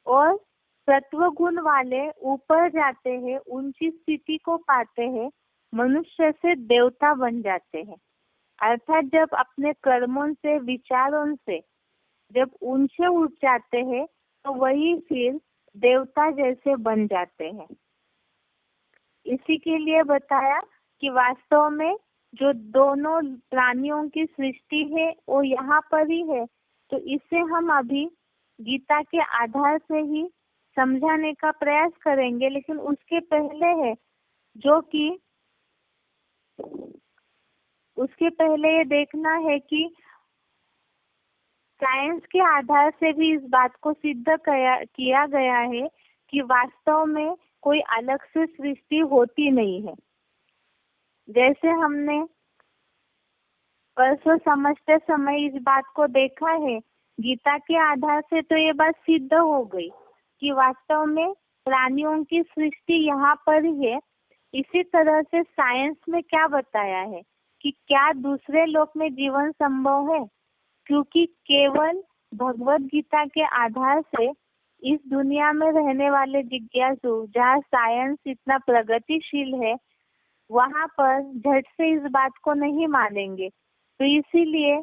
और सत्व गुण वाले ऊपर जाते हैं, ऊंची स्थिति को पाते हैं, मनुष्य से देवता बन जाते हैं। अर्थात जब अपने कर्मों से, विचारों से जब ऊंचे उठ जाते हैं तो वही फिर देवता जैसे बन जाते हैं। इसी के लिए बताया कि वास्तव में जो दोनों प्राणियों की सृष्टि है वो यहाँ पर ही है। तो इसे हम अभी गीता के आधार से ही समझाने का प्रयास करेंगे, लेकिन उसके पहले है जो कि उसके पहले ये देखना है कि साइंस के आधार से भी इस बात को सिद्ध किया गया है कि वास्तव में कोई अलग से सृष्टि होती नहीं है। जैसे हमने परसों समझते समय इस बात को देखा है, गीता के आधार से तो ये बात सिद्ध हो गई कि वास्तव में प्राणियों की सृष्टि यहाँ पर ही है। इसी तरह से साइंस में क्या बताया है कि क्या दूसरे लोक में जीवन संभव है, क्योंकि केवल भगवत गीता के आधार से इस दुनिया में रहने वाले जिज्ञासु, जहाँ साइंस इतना प्रगतिशील है, वहाँ पर झट से इस बात को नहीं मानेंगे। तो इसीलिए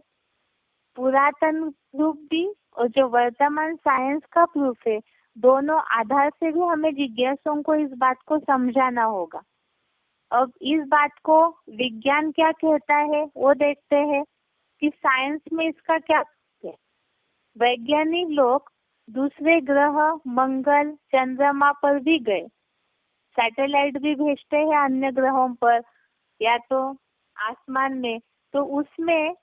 पुरातन प्रूफ भी और जो वर्तमान साइंस का प्रूफ है, दोनों आधार से भी हमें जिज्ञासुओं को इस बात को समझाना होगा। अब इस बात को विज्ञान क्या कहता है वो देखते हैं कि साइंस में इसका क्या है। वैज्ञानिक लोग दूसरे ग्रह, मंगल, चंद्रमा पर भी गए, सैटेलाइट भी भेजते हैं अन्य ग्रहों पर या तो आसमान में, तो उसमें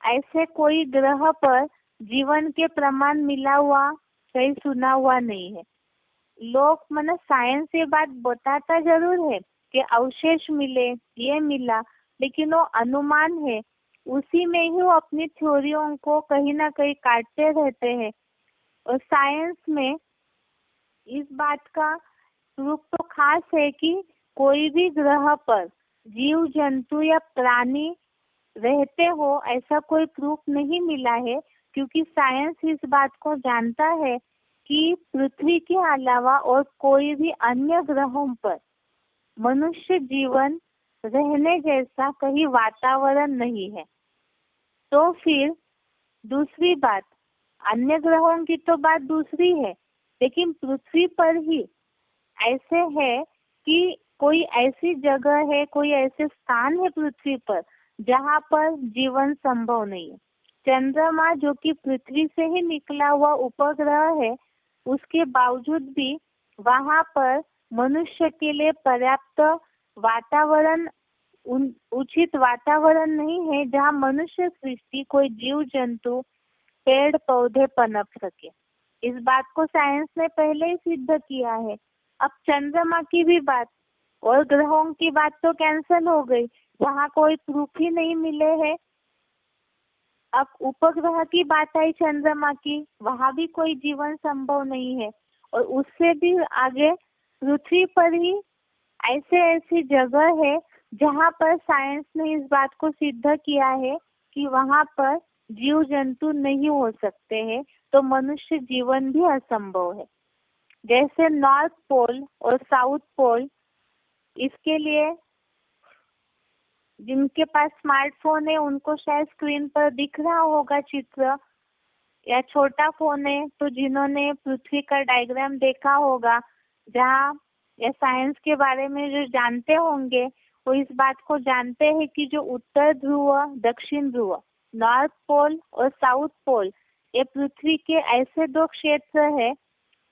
ऐसे कोई ग्रह पर जीवन के प्रमाण मिला हुआ कहीं सुना हुआ नहीं है। लोग मतलब साइंस ये बात बताता जरूर है कि अवशेष मिले, ये मिला, लेकिन वो अनुमान है, उसी में ही वो अपनी थ्योरियों को कहीं ना कहीं काटते रहते हैं। और साइंस में इस बात का प्रूफ तो खास है कि कोई भी ग्रह पर जीव जंतु या प्राणी रहते हो ऐसा कोई प्रूफ नहीं मिला है, क्योंकि साइंस इस बात को जानता है कि पृथ्वी के अलावा और कोई भी अन्य ग्रहों पर मनुष्य जीवन रहने जैसा कहीं वातावरण नहीं है। तो फिर दूसरी बात, अन्य ग्रहों की तो बात दूसरी है, लेकिन पृथ्वी पर ही ऐसे है कि कोई ऐसी जगह है, कोई ऐसे स्थान है पृथ्वी पर जहाँ पर जीवन संभव नहीं है। चंद्रमा जो कि पृथ्वी से ही निकला हुआ उपग्रह है, उसके बावजूद भी वहाँ पर मनुष्य के लिए पर्याप्त वातावरण, उचित वातावरण नहीं है जहाँ मनुष्य सृष्टि, कोई जीव जंतु, पेड़ पौधे पनप सके। इस बात को साइंस ने पहले ही सिद्ध किया है। अब चंद्रमा की भी बात और ग्रहों की बात तो कैंसिल हो गई, वहाँ कोई प्रूफ ही नहीं मिले हैं। अब उपग्रह की बात आई चंद्रमा की, वहाँ भी कोई जीवन संभव नहीं है। और उससे भी आगे पृथ्वी पर ही ऐसे ऐसी जगह है जहाँ पर साइंस ने इस बात को सिद्ध किया है कि वहाँ पर जीव जंतु नहीं हो सकते हैं, तो मनुष्य जीवन भी असंभव है। जैसे नॉर्थ पोल और साउथ पोल, इसके लिए जिनके पास स्मार्टफोन है उनको शायद स्क्रीन पर दिख रहा होगा चित्र, या छोटा फोन है तो जिन्होंने पृथ्वी का डायग्राम देखा होगा, जहाँ या साइंस के बारे में जो जानते होंगे वो इस बात को जानते हैं कि जो उत्तर ध्रुव, दक्षिण ध्रुव, नॉर्थ पोल और साउथ पोल, ये पृथ्वी के ऐसे दो क्षेत्र है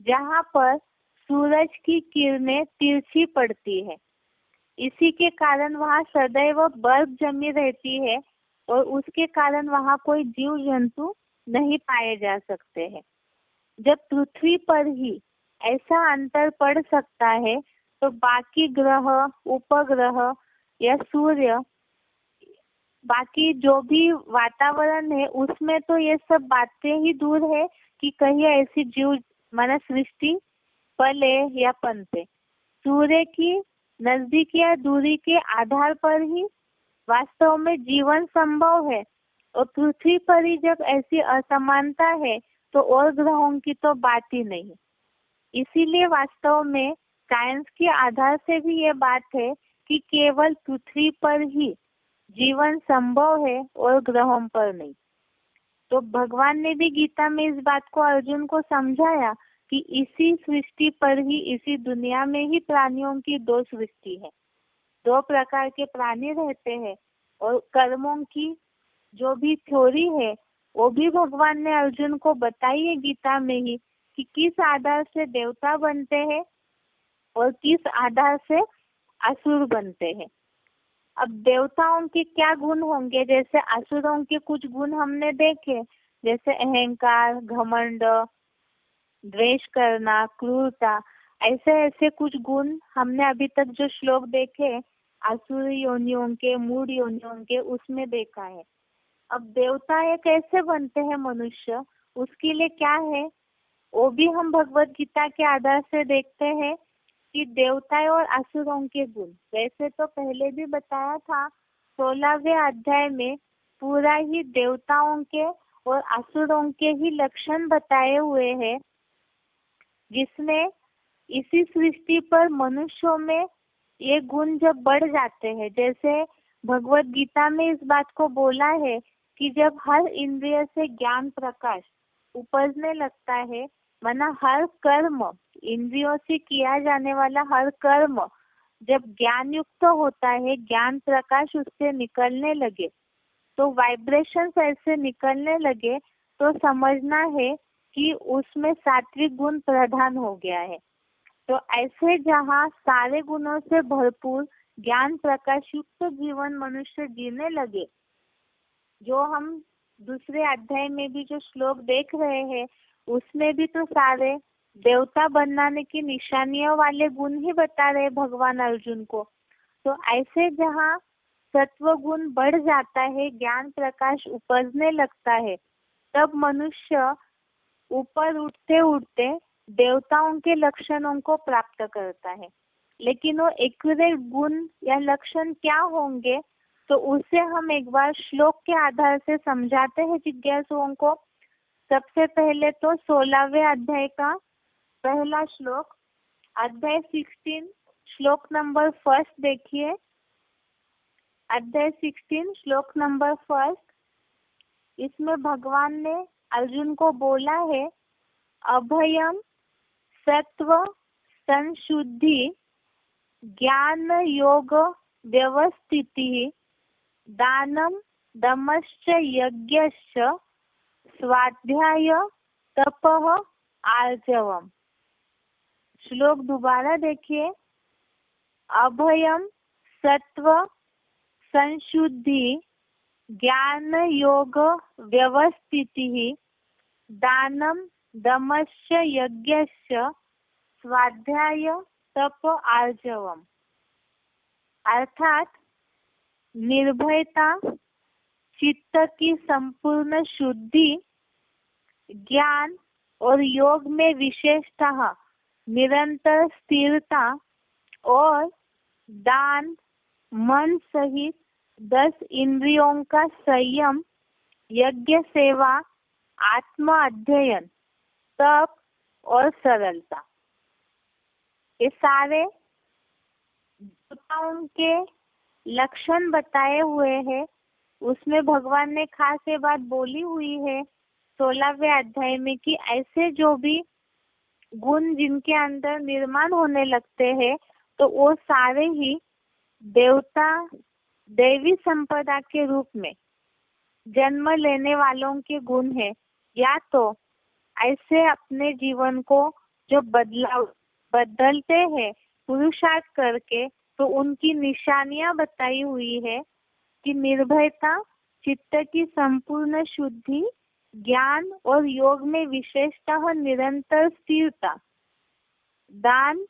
जहाँ पर सूरज की किरणें तिरछी पड़ती है। इसी के कारण वहाँ सदैव बर्फ जमी रहती है और उसके कारण वहाँ कोई जीव जंतु नहीं पाए जा सकते हैं। जब पृथ्वी पर ही ऐसा अंतर पड़ सकता है तो बाकी ग्रह, उपग्रह या सूर्य, बाकी जो भी वातावरण है उसमें तो ये सब बातें ही दूर है कि कहीं ऐसी जीव माना सृष्टि पले या पनपे। सूर्य की नजदीक या दूरी के आधार पर ही वास्तव में जीवन संभव है, और पृथ्वी पर ही जब ऐसी असमानता है तो और ग्रहों की तो बात ही नहीं। इसीलिए वास्तव में साइंस के आधार से भी ये बात है कि केवल पृथ्वी पर ही जीवन संभव है और ग्रहों पर नहीं। तो भगवान ने भी गीता में इस बात को अर्जुन को समझाया कि इसी सृष्टि पर ही, इसी दुनिया में ही प्राणियों की दो सृष्टि है, दो प्रकार के प्राणी रहते हैं, और कर्मों की जो भी थ्योरी है वो भी भगवान ने अर्जुन को बताई है गीता में ही कि किस आधार से देवता बनते हैं और किस आधार से असुर बनते हैं। अब देवताओं के क्या गुण होंगे, जैसे असुरों के कुछ गुण हमने देखे, जैसे अहंकार, घमंड, द्वेष करना, क्रूरता, ऐसे ऐसे कुछ गुण हमने अभी तक जो श्लोक देखे असुर योनियों के, मूढ़ योनियों के, उसमें देखा है। अब देवता ये कैसे बनते हैं मनुष्य, उसके लिए क्या है वो भी हम भगवत गीता के आधार से देखते हैं कि देवताओं और असुरों के गुण। वैसे तो पहले भी बताया था 16वें अध्याय में पूरा ही देवताओं के और असुरों के ही लक्षण बताए हुए हैं, जिसमें इसी सृष्टि पर मनुष्यों में ये गुण जब बढ़ जाते हैं, जैसे भगवत गीता में इस बात को बोला है कि जब हर इंद्रिय से ज्ञान प्रकाश उपजने लगता है, माना हर कर्म, इंद्रियों से किया जाने वाला हर कर्म जब ज्ञान युक्त होता है, ज्ञान प्रकाश उससे निकलने लगे, तो वाइब्रेशंस ऐसे निकलने लगे, तो समझना है कि उसमें सात्विक गुण प्रधान हो गया है। तो ऐसे जहाँ सारे गुणों से भरपूर ज्ञान प्रकाश युक्त जीवन मनुष्य जीने लगे, जो हम दूसरे अध्याय में भी जो श्लोक देख रहे हैं उसमें भी तो सारे देवता बनाने की निशानियों वाले गुण ही बता रहे भगवान अर्जुन को। तो ऐसे जहाँ सत्व गुण बढ़ जाता है, ज्ञान प्रकाश उपजने लगता है, तब मनुष्य ऊपर उठते उठते देवताओं के लक्षणों को प्राप्त करता है। लेकिन वो एक्यूरेट गुण या लक्षण क्या होंगे, तो उसे हम एक बार श्लोक के आधार से समझाते हैं जिज्ञासुओं को। सबसे पहले तो 16वें अध्याय का पहला श्लोक, अध्याय 16 श्लोक नंबर 1 देखिए। अध्याय 16 श्लोक नंबर 1, इसमें भगवान ने अर्जुन को बोला है, अभयम सत्व संशुद्धि ज्ञान योग व्यवस्थितिः दानं दमश्च यज्ञश्च स्वाध्याय तपः आर्जवम्। श्लोक दोबारा देखिए। अभयम सत्व संशुद्धि ज्ञान योग व्यवस्थितिः दानम दमश्च यज्ञश्च स्वाध्याय तप आर्जवम। अर्थात निर्भयता, चित्त की संपूर्ण शुद्धि, ज्ञान और योग में विशेषतः निरंतर स्थिरता और दान, मन सहित 10 इंद्रियों का संयम, यज्ञ सेवा, आत्म अध्ययन, तप और सरलता, ये सारे देवताओं के लक्षण बताए हुए हैं। उसमें भगवान ने खास ये बात बोली हुई है 16वें अध्याय में कि ऐसे जो भी गुण जिनके अंदर निर्माण होने लगते हैं तो वो सारे ही देवता दैवी संपदा के रूप में जन्म लेने वालों के गुण है। या तो ऐसे अपने जीवन को जो बदलते हैं पुरुषार्थ करके, तो उनकी निशानियां बताई हुई है कि निर्भयता, चित्त की संपूर्ण शुद्धि, ज्ञान और योग में विशेषतः निरंतर स्थिरता, दान,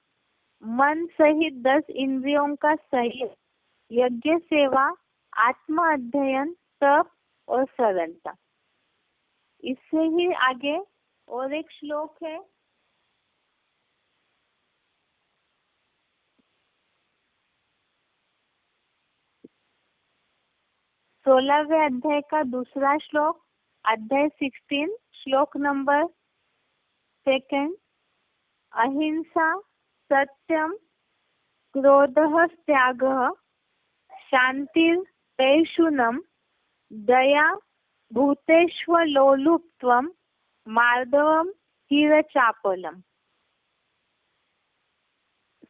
मन सहित 10 इंद्रियों का संयम, यज्ञ सेवा, आत्म अध्ययन, तप और सरलता। इससे ही आगे और एक श्लोक है। सोलहवें अध्याय का दूसरा श्लोक, अध्याय 16, श्लोक नंबर 2। अहिंसा, सत्यम, क्रोधः त्यागः, शांतिर् पैशुनम, दया, भूतेष्वलोलुप्त्वं, मार्दवम हीरचापलम।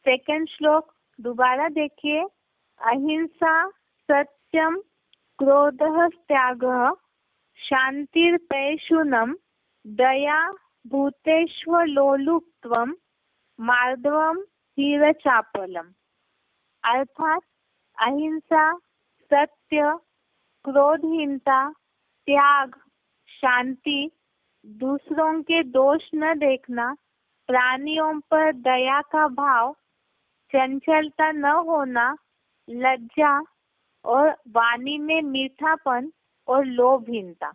सेकंड श्लोक दोबारा देखिए। अहिंसा, सत्यम, क्रोधः त्यागः, शांतिर्पैशुनम, दया, भूतेष्वलोलुप्त्वं, मार्दवम हीरचापलम। अर्थात अहिंसा, सत्य, क्रोधहीनता, त्याग, शांति, दूसरों के दोष न देखना, प्राणियों पर दया का भाव, चंचलता न होना, लज्जा और वाणी में मीठापन और लोभहीनता।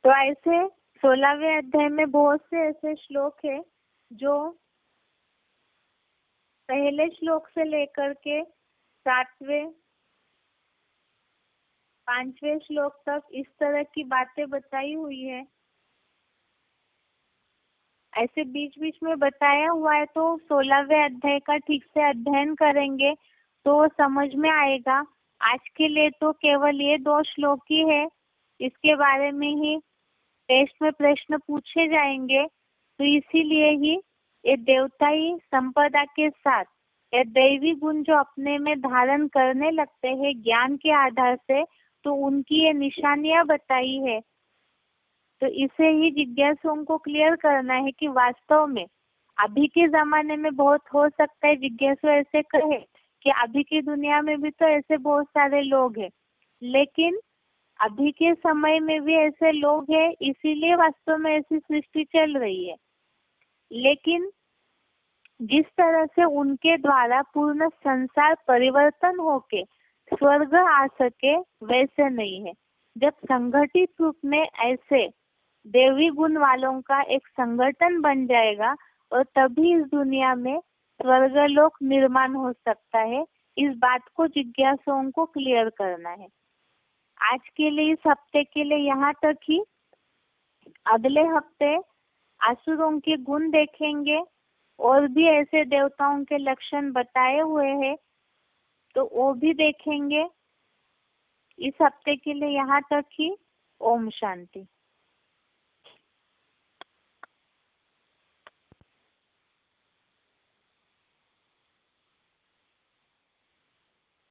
तो ऐसे 16वें अध्याय में बहुत से ऐसे श्लोक है जो पहले श्लोक से लेकर के 7वें 5वें श्लोक तक इस तरह की बातें बताई हुई है। ऐसे बीच बीच में बताया हुआ है, तो 16वें अध्याय का ठीक से अध्ययन करेंगे तो समझ में आएगा। आज के लिए तो केवल ये 2 श्लोक ही है, इसके बारे में ही टेस्ट में प्रश्न पूछे जाएंगे। तो इसीलिए ही ये देवताई संपदा के साथ ये दैवी गुण जो अपने में धारण करने लगते हैं ज्ञान के आधार से, तो उनकी ये निशानियां बताई है। तो इसे ही जिज्ञासुओं को क्लियर करना है कि वास्तव में अभी के जमाने में बहुत हो सकता है जिज्ञासु ऐसे कहे कि अभी की दुनिया में भी तो ऐसे बहुत सारे लोग हैं, लेकिन अभी के समय में भी ऐसे लोग हैं, इसीलिए वास्तव में ऐसी सृष्टि चल रही है। लेकिन जिस तरह से उनके द्वारा पूर्ण संसार परिवर्तन होके स्वर्ग आ सके वैसे नहीं है। जब संगठित रूप में ऐसे देवी गुण वालों का एक संगठन बन जाएगा और तभी इस दुनिया में स्वर्गलोक निर्माण हो सकता है। इस बात को जिज्ञासुओं को क्लियर करना है। आज के लिए इस हफ्ते के लिए यहाँ तक ही। अगले हफ्ते असुरों के गुण देखेंगे और भी ऐसे देवताओं के लक्षण बताए हुए हैं, तो वो भी देखेंगे। इस हफ्ते के लिए यहाँ तक ही। ओम शांति।